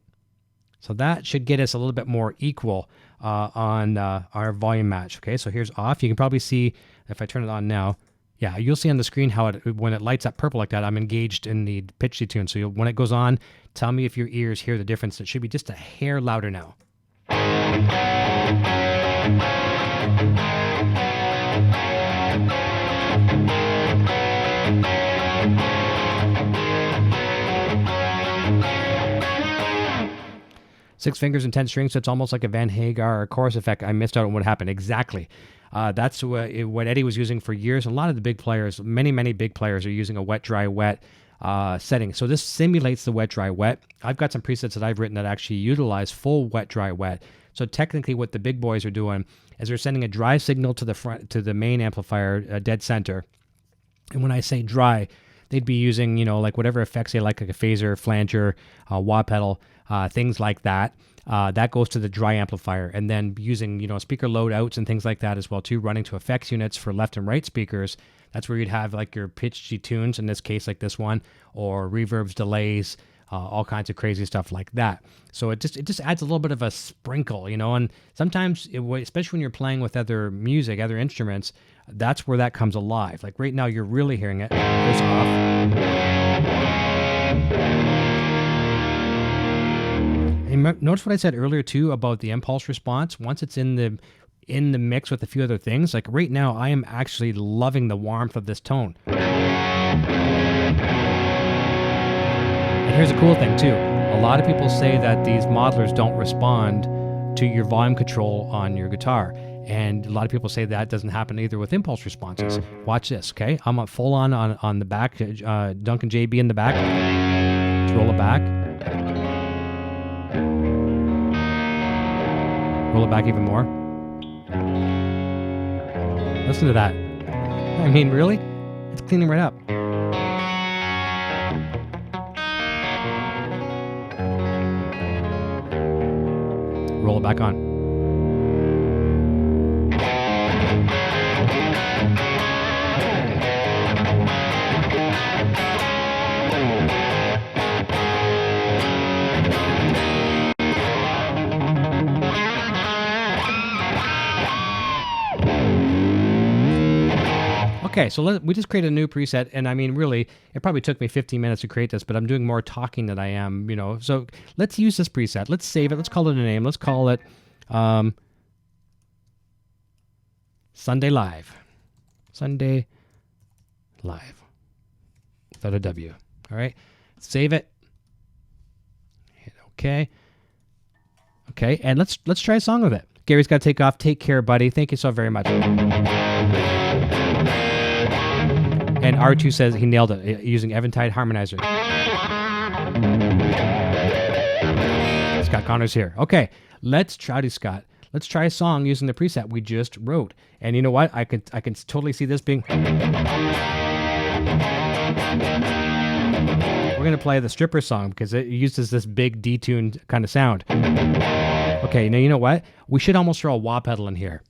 so that should get us a little bit more equal on our volume match. Okay, so here's off. You can probably see if I turn it on now. Yeah, you'll see on the screen how when it lights up purple like that, I'm engaged in the pitch detune. So when it goes on, tell me if your ears hear the difference. It should be just a hair louder now. 6 fingers and 10 strings, so it's almost like a Van Hagar or chorus effect. I missed out on what happened. Exactly. That's what Eddie was using for years. A lot of the big players, many big players are using a wet, dry, wet setting. So this simulates the wet, dry, wet. I've got some presets that I've written that actually utilize full wet, dry, wet. So technically what the big boys are doing is they're sending a dry signal to the front, to the main amplifier, dead center. And when I say dry, they'd be using, like whatever effects they like a phaser, flanger, wah pedal, things like that. That goes to the dry amplifier, and then using, speaker load outs and things like that as well too, running to effects units for left and right speakers. That's where you'd have like your pitch detunes, in this case like this one, or reverbs, delays, all kinds of crazy stuff like that. So it just adds a little bit of a sprinkle, and sometimes, especially when you're playing with other music, other instruments, that's where that comes alive. Like right now, you're really hearing it. It goes off. And notice what I said earlier too about the impulse response. Once it's in the mix with a few other things, like right now, I am actually loving the warmth of this tone. And here's a cool thing too. A lot of people say that these modelers don't respond to your volume control on your guitar. And a lot of people say that doesn't happen either with impulse responses. Watch this, okay? I'm full on the back, Duncan JB in the back. Let's roll it back. Roll it back even more. Listen to that. I mean, really? It's cleaning right up. Roll it back on. Okay, so we just created a new preset, and I mean, really, it probably took me 15 minutes to create this, but I'm doing more talking than I am, So let's use this preset. Let's save it. Let's call it a name. Let's call it Sunday Live. Sunday Live. Without a W. All right. Save it. Hit OK. Okay, and let's try a song with it. Gary's got to take off. Take care, buddy. Thank you so very much. And R2 says he nailed it using Eventide Harmonizer. Scott Connor's here. Okay, let's try to, Scott. Let's try a song using the preset we just wrote. And you know what? I can totally see this being... We're going to play the stripper song because it uses this big detuned kind of sound. Okay, now you know what? We should almost throw a wah pedal in here.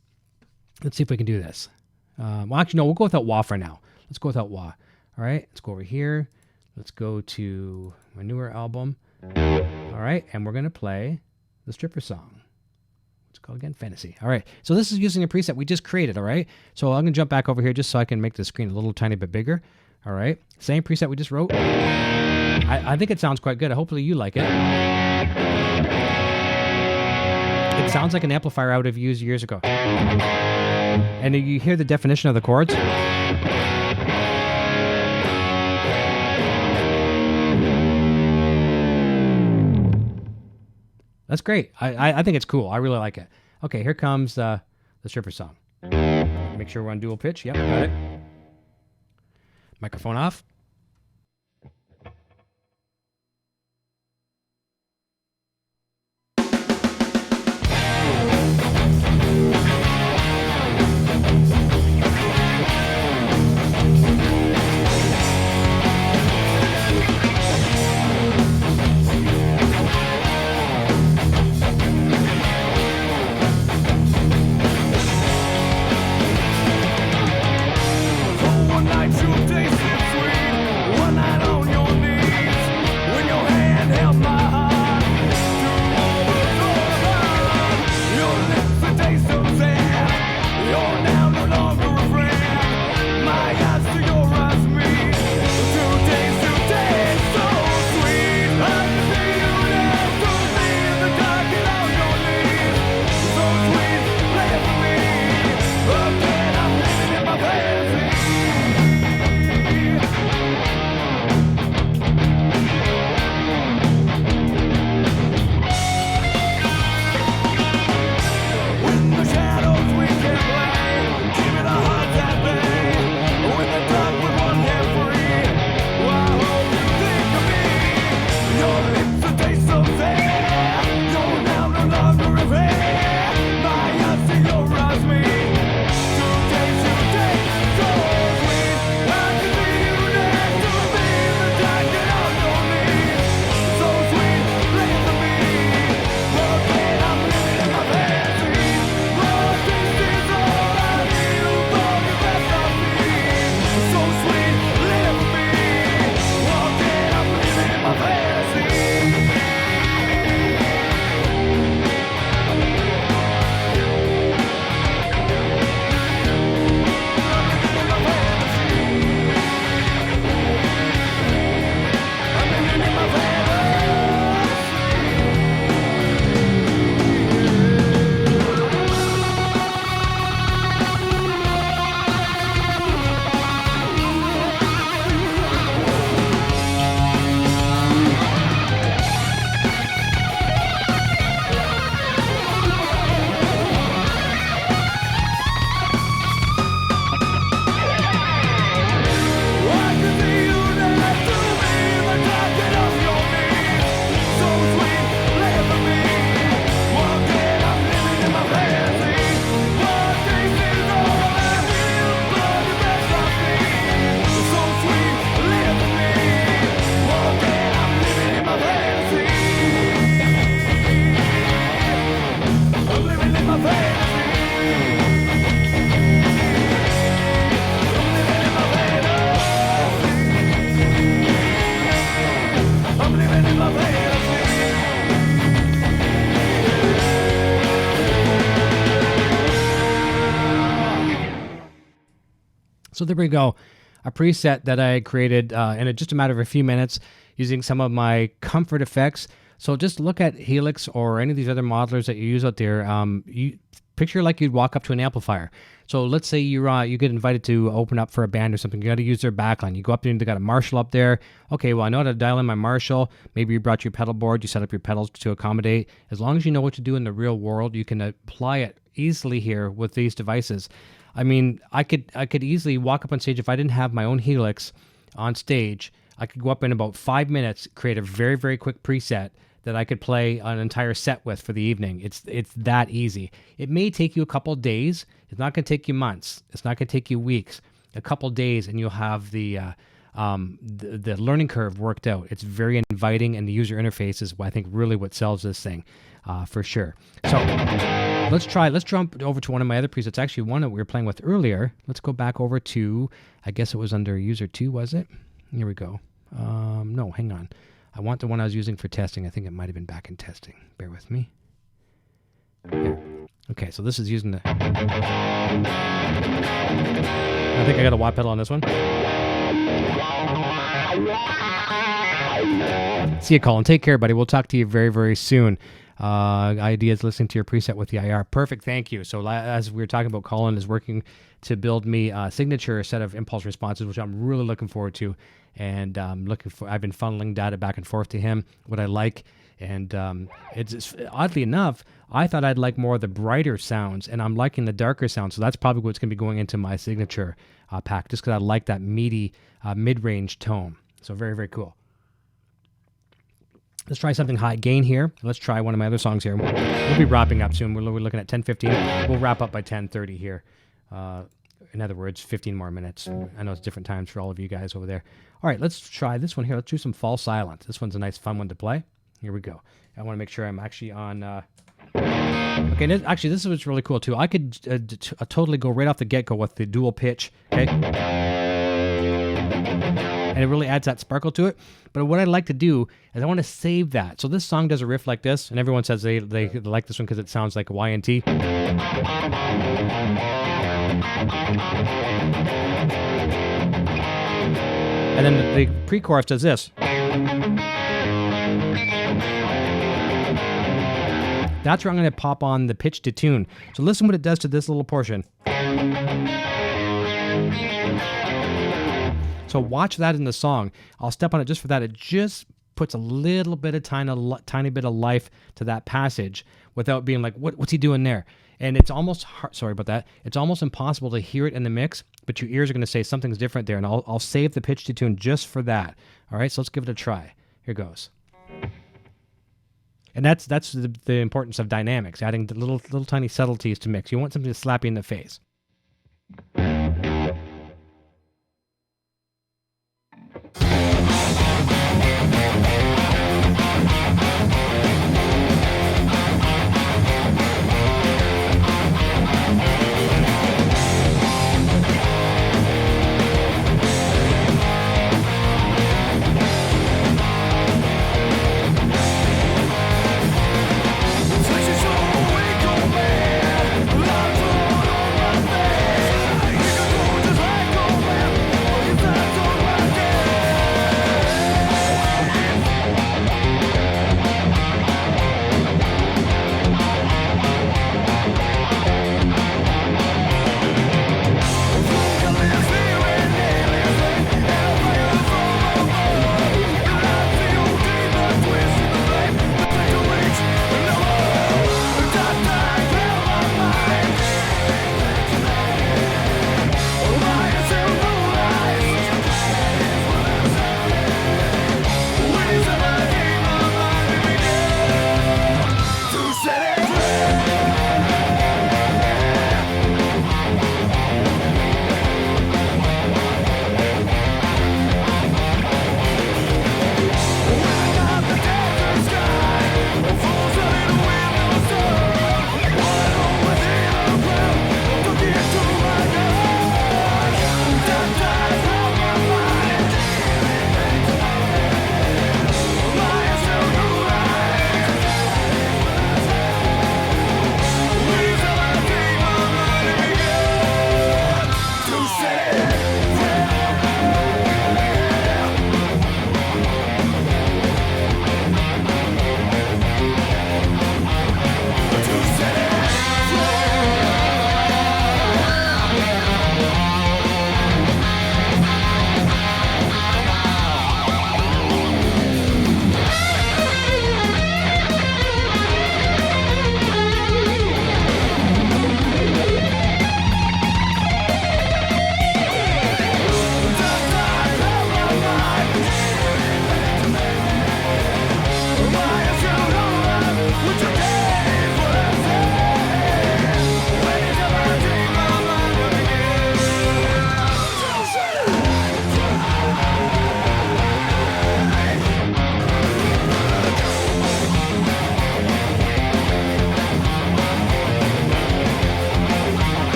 Let's see if we can do this. Well, actually, no, we'll go without wah for now. Let's go without wah. All right, let's go over here. Let's go to my newer album. All right, and we're going to play the stripper song. What's it called again? Fantasy. All right, so this is using a preset we just created, all right? So I'm going to jump back over here just so I can make the screen a little tiny bit bigger. All right, same preset we just wrote. I think it sounds quite good. Hopefully you like it. It sounds like an amplifier I would have used years ago. And you hear the definition of the chords? That's great. I think it's cool. I really like it. Okay, here comes the stripper song. Make sure we're on dual pitch. Yep, got it. Microphone off. One night, 2 days, 3 So there we go. A preset that I created in just a matter of a few minutes using some of my comfort effects. So just look at Helix or any of these other modelers that you use out there. You picture like you'd walk up to an amplifier. So let's say you get invited to open up for a band or something. You got to use their backline. You go up there and they got a Marshall up there. Okay, well, I know how to dial in my Marshall. Maybe you brought your pedal board. You set up your pedals to accommodate. As long as you know what to do in the real world, you can apply it easily here with these devices. I mean, I could easily walk up on stage if I didn't have my own Helix on stage. I could go up in about 5 minutes, create a very, very quick preset that I could play an entire set with for the evening. It's that easy. It may take you a couple days. It's not going to take you months. It's not going to take you weeks. A couple days, and you'll have the learning curve worked out. It's very inviting, and the user interface is, I think, really what sells this thing, for sure. So let's jump over to one of my other presets. Actually, one that we were playing with earlier. Let's go back over to, I guess it was under user 2, was it? Here we go. No, hang on. I want the one I was using for testing. I think it might have been back in testing. Bear with me. Here. Okay, so this is using the... I think I got a watt pedal on this one. See you, Colin. Take care, buddy. We'll talk to you very, very soon. Ideas listening to your preset with the IR. Perfect, thank you. So as we were talking about, Colin is working to build me a signature set of impulse responses, which I'm really looking forward to. And I've been funneling data back and forth to him, what I like. And it's oddly enough, I thought I'd like more of the brighter sounds, and I'm liking the darker sounds. So that's probably what's going to be going into my signature pack, just because I like that meaty mid-range tone. So very, very cool. Let's try something high gain here. Let's try one of my other songs here. We'll be wrapping up soon. We're looking at 10:15. We'll wrap up by 10:30 here. In other words, 15 more minutes. I know it's different times for all of you guys over there. All right, let's try this one here. Let's do some false silence. This one's a nice, fun one to play. Here we go. I want to make sure I'm actually on... Okay, actually, this is what's really cool, too. I could totally go right off the get-go with the dual pitch, okay? And it really adds that sparkle to it. But what I'd like to do is I want to save that. So this song does a riff like this, and everyone says they like this one because it sounds like a Y&T. And then the pre-chorus does this. That's where I'm going to pop on the pitch to tune. So listen what it does to this little portion. So watch that in the song. I'll step on it just for that. It just puts a little bit of tiny bit of life to that passage without being like, what's he doing there? And it's almost sorry about that. It's almost impossible to hear it in the mix, but your ears are going to say something's different there. And I'll save the pitch to tune just for that. All right, so let's give it a try. Here goes. And that's the importance of dynamics, adding the little tiny subtleties to mix. You want something to slap you in the face.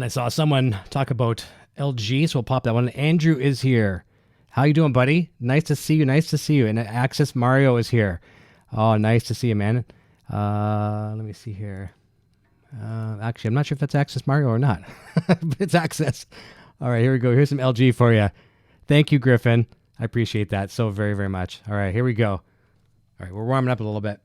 And I saw someone talk about LG, so we'll pop that one. Andrew is here. How you doing, buddy? Nice to see you. Nice to see you. And Access Mario is here. Oh, nice to see you, man. Let me see here. Actually, I'm not sure if that's Access Mario or not. It's Access. All right, here we go. Here's some LG for you. Thank you, Griffin. I appreciate that so very, very much. All right, here we go. All right, we're warming up a little bit.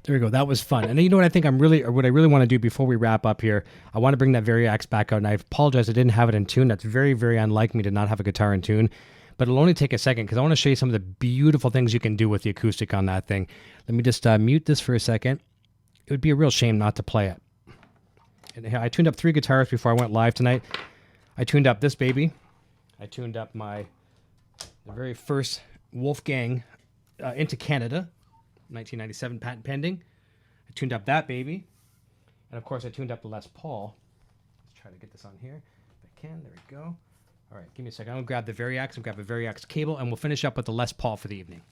There we go. That was fun. And you know what I think what I really want to do before we wrap up here, I want to bring that Variax back out. And I apologize I didn't have it in tune. That's very, very unlike me to not have a guitar in tune. But it'll only take a second because I want to show you some of the beautiful things you can do with the acoustic on that thing. Let me just mute this for a second. It would be a real shame not to play it. And I tuned up 3 guitars before I went live tonight. I tuned up this baby. I tuned up the very first Wolfgang into Canada. 1997 patent pending. I tuned up that baby. And of course I tuned up the Les Paul. Let's try to get this on here if I can. There we go. All right, give me a second. I'm going to grab the Variax and grab a Variax cable, and we'll finish up with the Les Paul for the evening.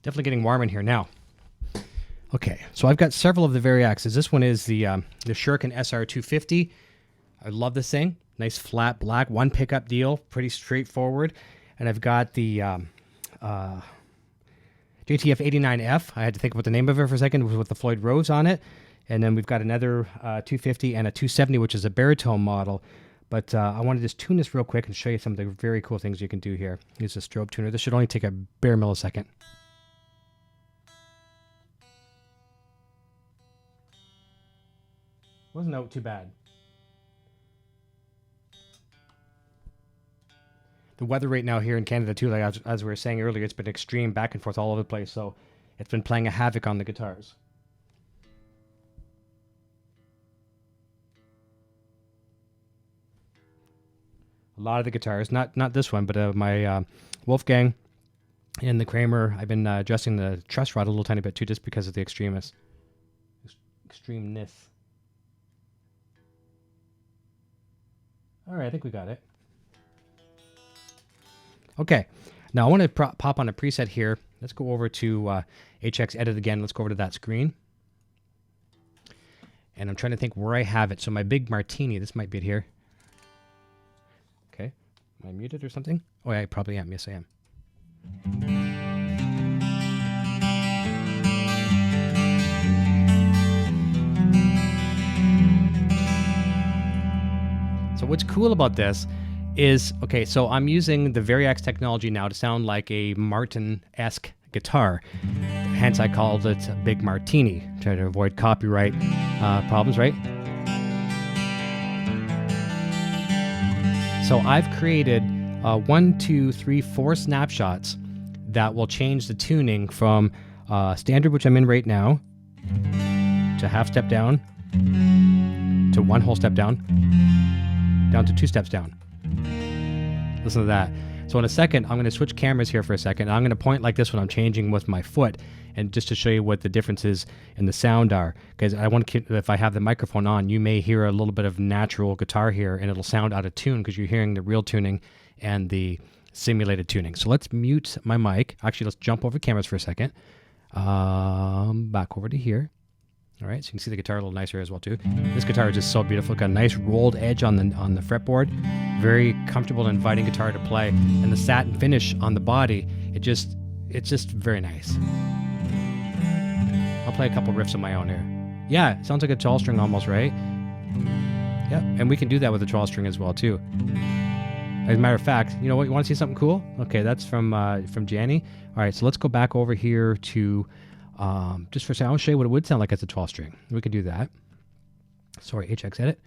Definitely getting warm in here now. Okay, so I've got several of the Variaxes. This one is the Shuriken SR250. I love this thing. Nice flat black, one pickup deal, pretty straightforward. And I've got the JTF 89F. I had to think about the name of it for a second, with the Floyd Rose on it. And then we've got another 250 and a 270, which is a baritone model. But I want to just tune this real quick and show you some of the very cool things you can do here. Use a strobe tuner. This should only take a bare millisecond. Wasn't out too bad. The weather right now here in Canada too, like as we were saying earlier, it's been extreme, back and forth all over the place. So it's been playing a havoc on the guitars. A lot of the guitars, not this one, but my Wolfgang and the Kramer, I've been adjusting the truss rod a little tiny bit too, just because of the extremeness. All right, I think we got it. Okay, now I want to pop on a preset here. Let's go over to HX Edit again. Let's go over to that screen. And I'm trying to think where I have it. So my big Martini, this might be it here. Okay, am I muted or something? Oh, yeah, I probably am. Yes, I am. So what's cool about this is, okay, so I'm using the Variax technology now to sound like a Martin-esque guitar. Hence I called it Big Martini, trying to avoid copyright problems, right? So I've created 1, 2, 3, 4 snapshots that will change the tuning from standard, which I'm in right now, to half step down, to 1 whole step down to 2 steps down. Listen to that. So in a second, I'm going to switch cameras here for a second. I'm going to point like this when I'm changing with my foot, and just to show you what the differences in the sound are. Because I want to, if I have the microphone on, you may hear a little bit of natural guitar here, and it'll sound out of tune because you're hearing the real tuning and the simulated tuning. So let's mute my mic. Actually, let's jump over cameras for a second. Back over to here. All right, so you can see the guitar a little nicer as well too. This guitar is just so beautiful. It's got a nice rolled edge on the fretboard. Very comfortable and inviting guitar to play. And the satin finish on the body, it's just very nice. I'll play a couple riffs of my own here. Yeah, it sounds like a 12 string almost, right? Yeah, and we can do that with a 12 string as well too. As a matter of fact, you know what? You want to see something cool? Okay, that's from Janny. All right, so let's go back over here to just for a second. I'll show you what it would sound like as a 12 string. We can do that. Sorry, HX Edit.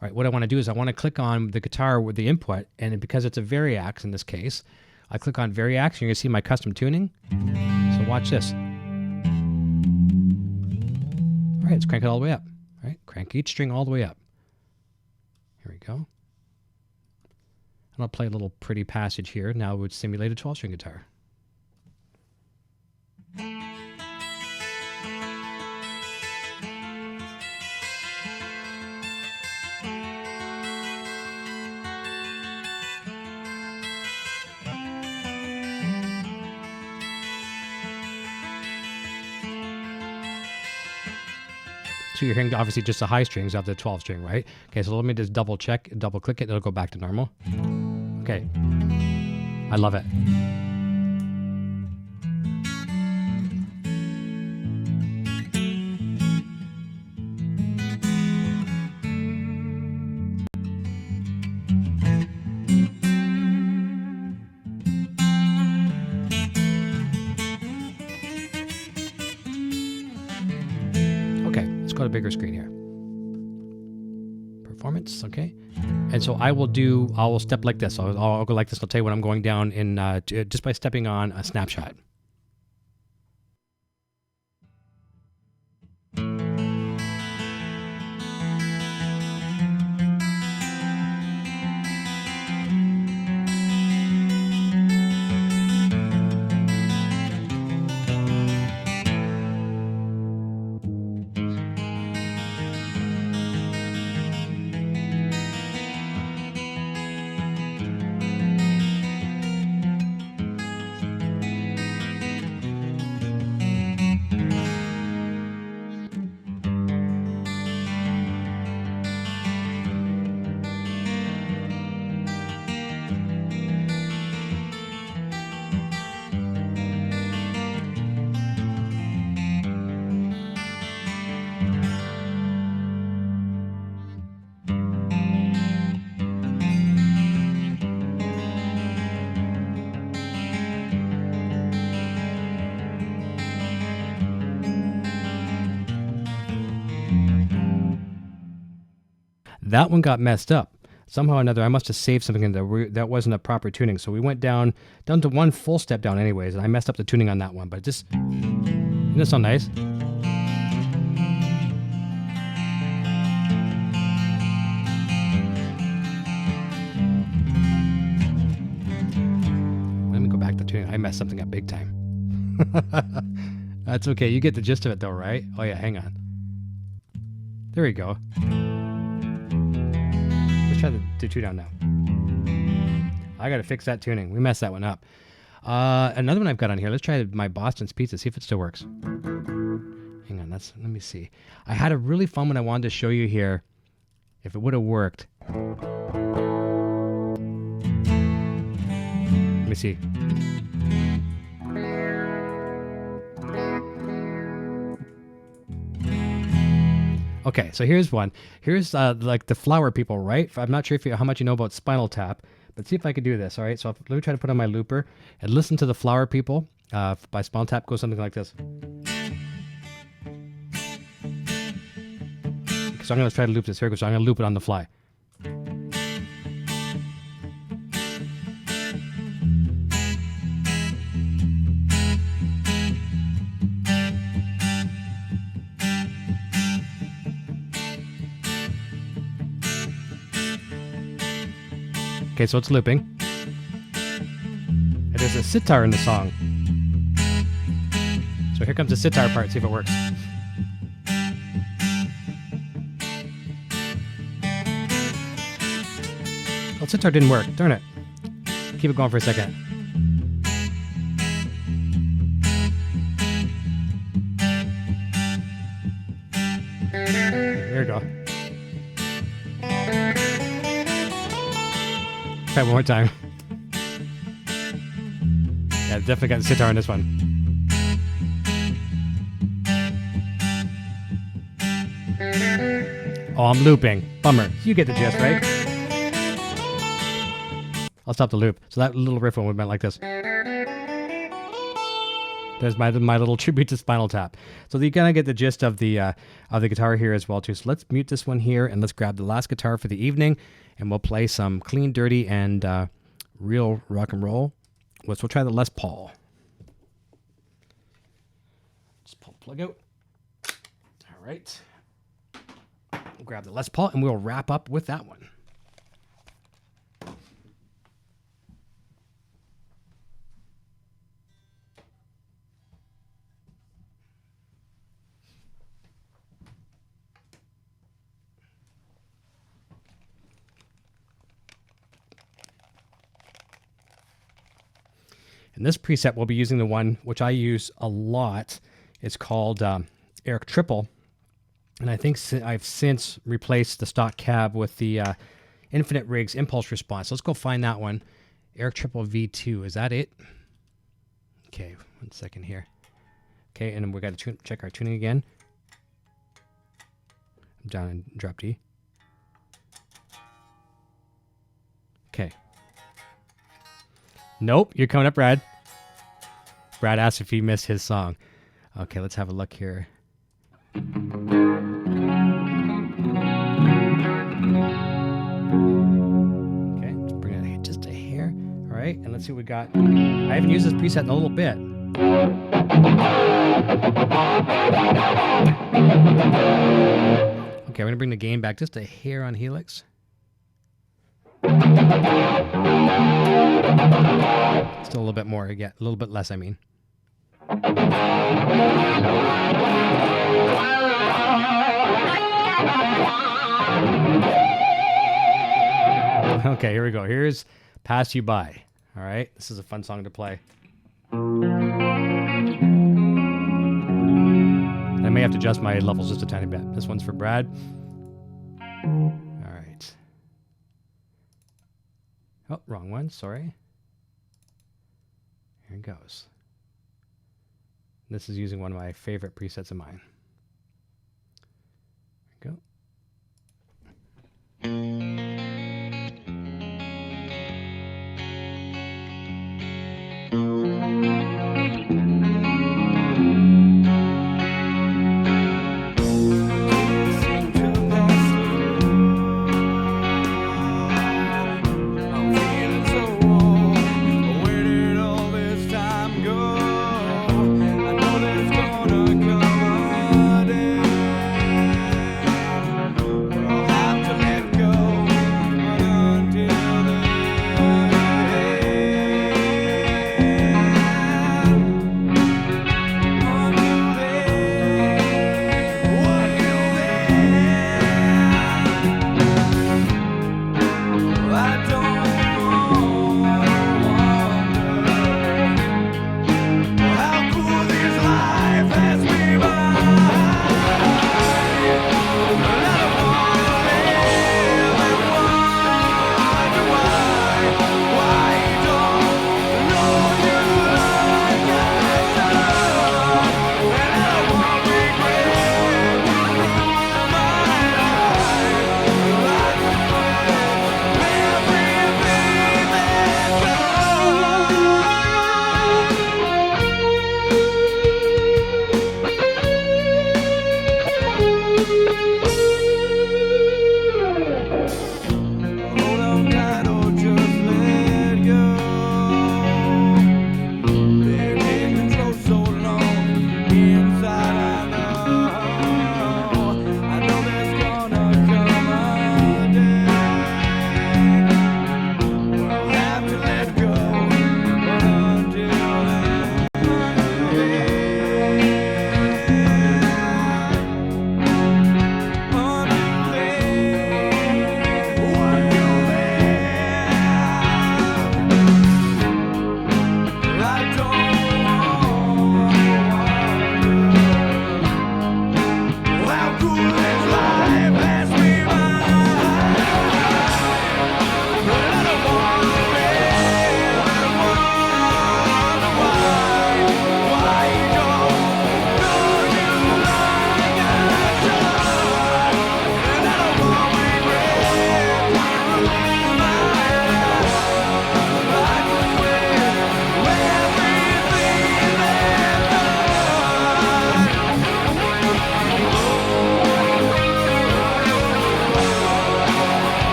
All right, what I want to do is I want to click on the guitar with the input, and because it's a Variax in this case, I click on Variax, and you're going to see my custom tuning. So watch this. All right, let's crank it all the way up. All right, crank each string all the way up. Here we go. And I'll play a little pretty passage here. Now it would simulate a 12-string guitar. So you're hearing obviously just the high strings of the 12 string, right? Okay, so let me just double click it, it'll go back to normal. Okay, I love it. Go to bigger screen here. Performance, okay. And so I will step like this. I'll go like this. I'll tell you when I'm going down in just by stepping on a snapshot. That one got messed up. Somehow or another, I must have saved something in there. That wasn't a proper tuning. So we went down to one full step down anyways, and I messed up the tuning on that one. But just, isn't this so nice? Let me go back to tuning. I messed something up big time. That's okay. You get the gist of it though, right? Oh yeah, hang on. There we go. Let's try the two down now. I gotta fix that tuning. We messed that one up. Another one I've got on here. Let's try my Boston's Pizza, see if it still works. Hang on, let me see. I had a really fun one I wanted to show you here. If it would have worked. Let me see. Okay, so here's one. Here's like the flower people, right? I'm not sure how much you know about Spinal Tap, but see if I could do this, all right? So let me try to put on my looper and listen to the flower people by Spinal Tap. Goes something like this. So I'm going to try to loop this. Here it goes. So I'm going to loop it on the fly. Okay, so it's looping. And there's a sitar in the song. So here comes the sitar part, see if it works. Oh, sitar didn't work, darn it. Keep it going for a second. There we go. Try one more time. Yeah, definitely got the sitar on this one. Oh, I'm looping. Bummer. You get the gist, right? I'll stop the loop. So that little riff one would have been like this. There's my little tribute to Spinal Tap. So you kind of get the gist of the guitar here as well too. So let's mute this one here and let's grab the last guitar for the evening, and we'll play some clean, dirty, and real rock and roll. We'll try the Les Paul. Just pull the plug out. All right. We'll grab the Les Paul and we'll wrap up with that one. And this preset, we'll be using the one which I use a lot. It's called Eric Triple. And I think I've since replaced the stock cab with the Infinite Rigs Impulse Response. Let's go find that one. Eric Triple V2. Is that it? Okay, 1 second here. Okay, and then we got to check our tuning again. I'm down in drop D. Okay. Nope, you're coming up, Brad. Brad asked if he missed his song. Okay, let's have a look here. Okay, let's bring it just a hair. All right, and let's see what we got. I haven't used this preset in a little bit. Okay, we're going to bring the gain back just a hair on Helix. Still a little bit more, yeah, a little bit less, I mean. Okay, here we go. Here's Pass You By. All right, this is a fun song to play. I may have to adjust my levels just a tiny bit. This one's for Brad. All right. Oh, wrong one. Sorry. Here it goes. This is using one of my favorite presets of mine. There we go.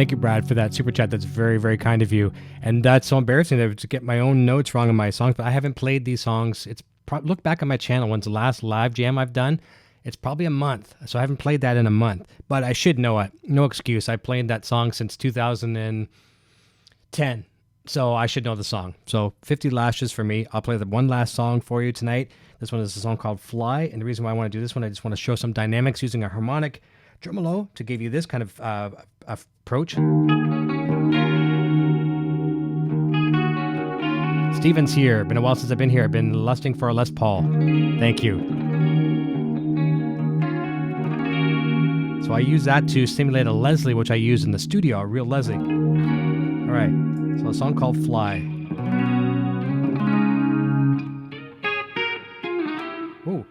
Thank you, Brad, for that super chat. That's very, very kind of you. And that's so embarrassing to get my own notes wrong in my songs, but I haven't played these songs. Look back on my channel. When's the last live jam I've done? It's probably a month, so I haven't played that in a month. But I should know it. No excuse. I played that song since 2010, so I should know the song. So 50 lashes for me. I'll play the one last song for you tonight. This one is a song called Fly, and the reason why I want to do this one, I just want to show some dynamics using a harmonic tremolo to give you this kind of approach. Steven's here. Been a while since I've been here. I've been lusting for a Les Paul. Thank you. So I use that to simulate a Leslie, which I use in the studio, a real Leslie. All right. So a song called Fly. Ooh.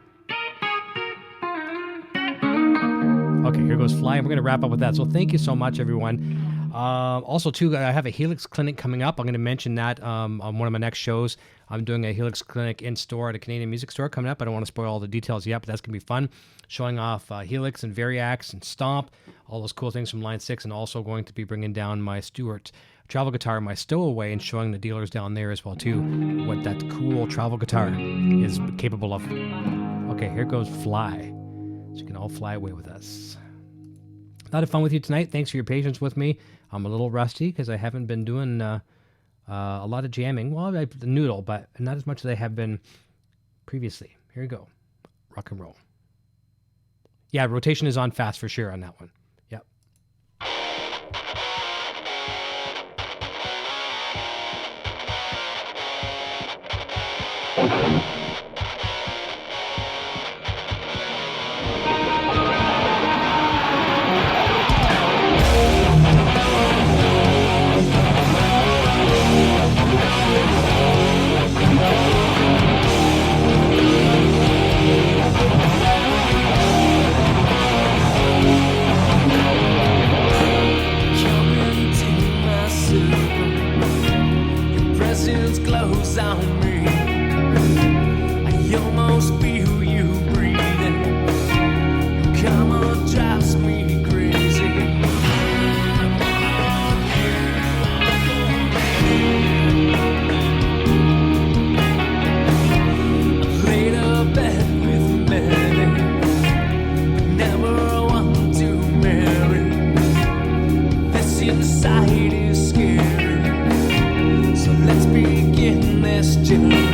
Okay, here goes Fly, and we're going to wrap up with that. So thank you so much, everyone. Also, too, I have a Helix clinic coming up. I'm going to mention that on one of my next shows. I'm doing a Helix clinic in-store at a Canadian music store coming up. I don't want to spoil all the details yet, but that's going to be fun. Showing off Helix and Variax and Stomp, all those cool things from Line 6, and also going to be bringing down my Stewart travel guitar, my Stowaway, and showing the dealers down there as well, too, what that cool travel guitar is capable of. Okay, here goes Fly. So you can all fly away with us. A lot of fun with you tonight. Thanks for your patience with me. I'm a little rusty because I haven't been doing a lot of jamming. Well, the noodle, but not as much as I have been previously. Here we go. Rock and roll. Yeah, rotation is on fast for sure on that one. Yep. Glows on me. I almost feel you breathing. Come on, drives me crazy. I've laid a bed with many, but never one to marry. This inside is scary. So let's begin this journey.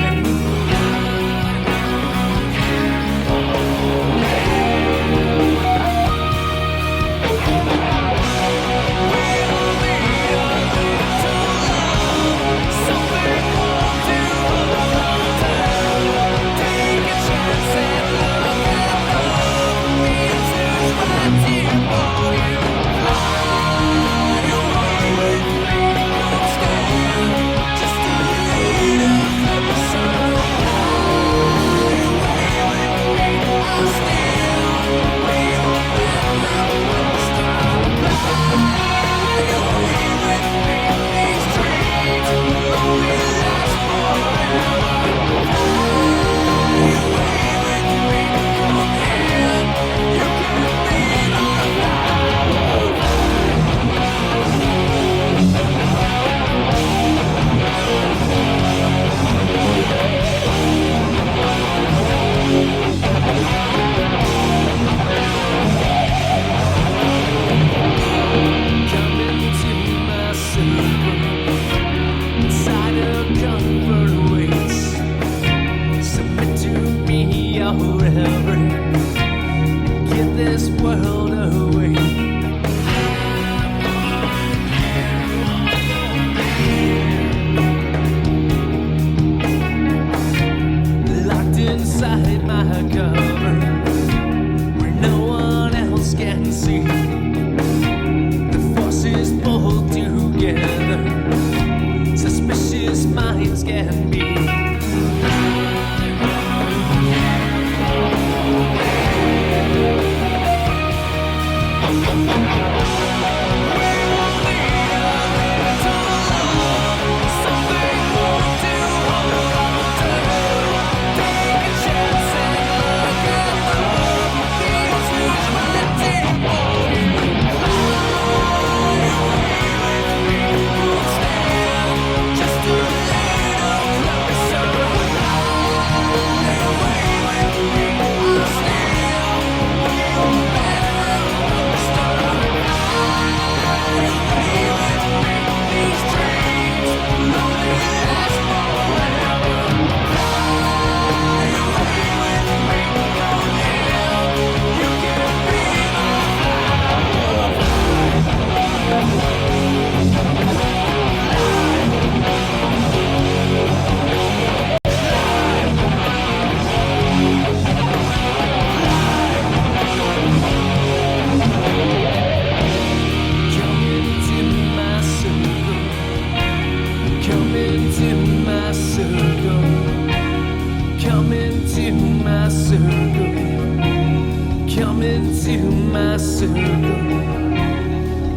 into my circle.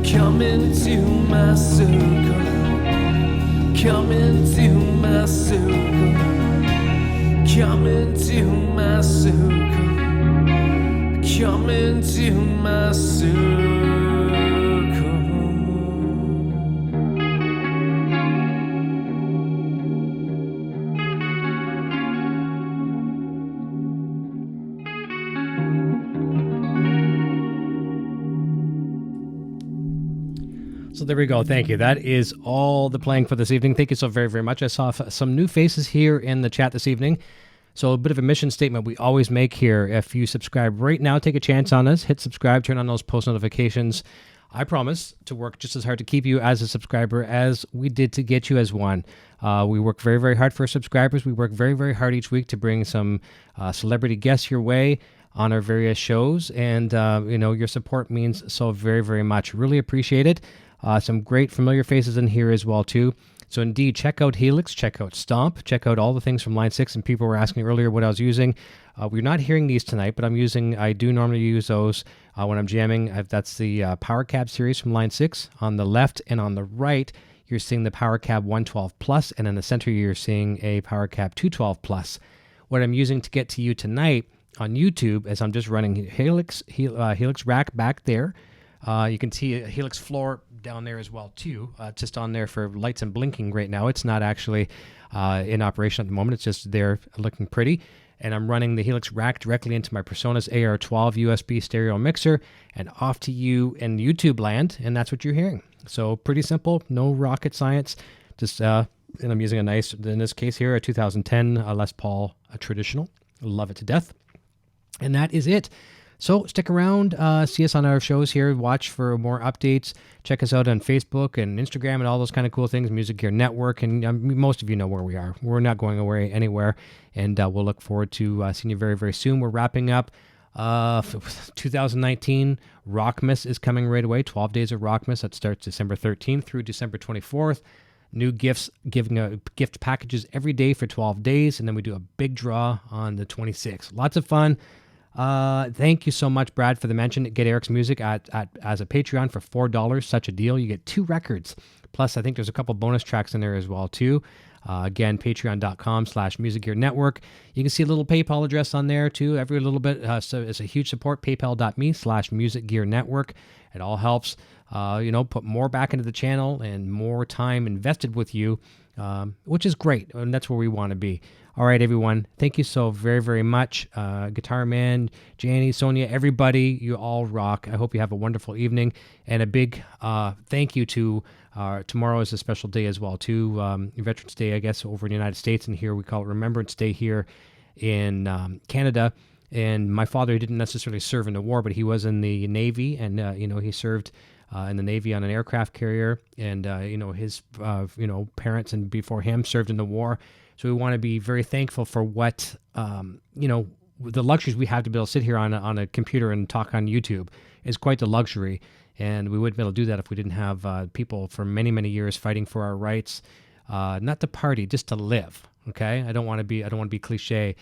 Come into my circle. Come into my circle. Come into my circle. Come into my circle. So there we go. Thank you. That is all the playing for this evening. Thank you so very, very much. I saw some new faces here in the chat this evening. So a bit of a mission statement we always make here. If you subscribe right now, take a chance on us. Hit subscribe, turn on those post notifications. I promise to work just as hard to keep you as a subscriber as we did to get you as one. We work very, very hard for our subscribers. We work very, very hard each week to bring some celebrity guests your way on our various shows. And, your support means so very, very much. Really appreciate it. Some great familiar faces in here as well, too. So indeed, check out Helix, check out Stomp, check out all the things from Line 6. And people were asking earlier what I was using. We're not hearing these tonight, but I do normally use those when I'm jamming. That's the Power Cab series from Line 6. On the left and on the right, you're seeing the Power Cab 112 Plus, and in the center, you're seeing a Power Cab 212 Plus. What I'm using to get to you tonight on YouTube is I'm just running Helix rack back there. You can see a Helix floor down there as well, too. Just on there for lights and blinking right now. It's not actually in operation at the moment. It's just there looking pretty. And I'm running the Helix rack directly into my Personas AR12 USB stereo mixer and off to you in YouTube land, and that's what you're hearing. So pretty simple, no rocket science. Just and I'm using a nice, in this case here, a 2010 Les Paul traditional. Love it to death. And that is it. So stick around, see us on our shows here, watch for more updates, check us out on Facebook and Instagram and all those kind of cool things, Music Gear Network, and most of you know where we are. We're not going away anywhere, and we'll look forward to seeing you very, very soon. We're wrapping up 2019. Rockmas is coming right away, 12 days of Rockmas. That starts December 13th through December 24th. New gifts, giving gift packages every day for 12 days, and then we do a big draw on the 26th. Lots of fun. Thank you so much, Brad, for the mention. Get Eric's music as a Patreon for $4. Such a deal. You get 2 records. Plus, I think there's a couple bonus tracks in there as well, too. Again, patreon.com/Music Gear Network. You can see a little PayPal address on there, too. Every little bit. So it's a huge support. PayPal.me/Music Gear Network. It all helps, put more back into the channel and more time invested with you, which is great. And that's where we want to be. All right, everyone. Thank you so very, very much. Guitar Man, Janie, Sonia, everybody, you all rock. I hope you have a wonderful evening. And a big thank you to tomorrow is a special day as well, too. Veterans Day, I guess, over in the United States. And here we call it Remembrance Day here in Canada. And my father didn't necessarily serve in the war, but he was in the Navy. And, he served in the Navy on an aircraft carrier. And, his, parents and before him served in the war. So we want to be very thankful for what, the luxuries we have to be able to sit here on a computer and talk on YouTube is quite the luxury. And we wouldn't be able to do that if we didn't have people for many, many years fighting for our rights, not to party, just to live. Okay, I don't want to be cliche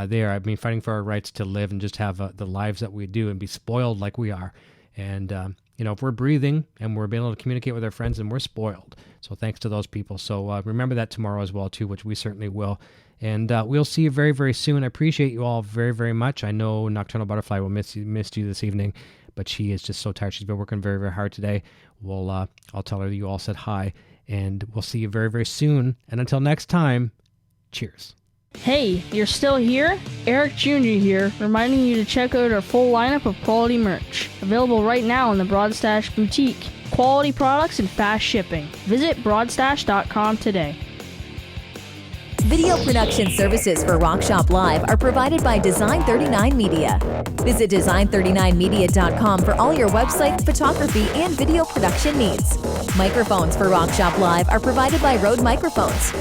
there. I mean, fighting for our rights to live and just have the lives that we do and be spoiled like we are. And if we're breathing and we're able to communicate with our friends, then we're spoiled. So thanks to those people. So remember that tomorrow as well, too, which we certainly will. And we'll see you very, very soon. I appreciate you all very, very much. I know Nocturnal Butterfly will missed you this evening, but she is just so tired. She's been working very, very hard today. I'll tell her that you all said hi, and we'll see you very, very soon. And until next time, cheers. Hey, you're still here? Eric Jr. here, reminding you to check out our full lineup of quality merch. Available right now in the Broadstash Boutique. Quality products and fast shipping. Visit broadstash.com today. Video production services for Rock Shop Live are provided by Design 39 Media. Visit design39media.com for all your website, photography, and video production needs. Microphones for Rock Shop Live are provided by Rode Microphones.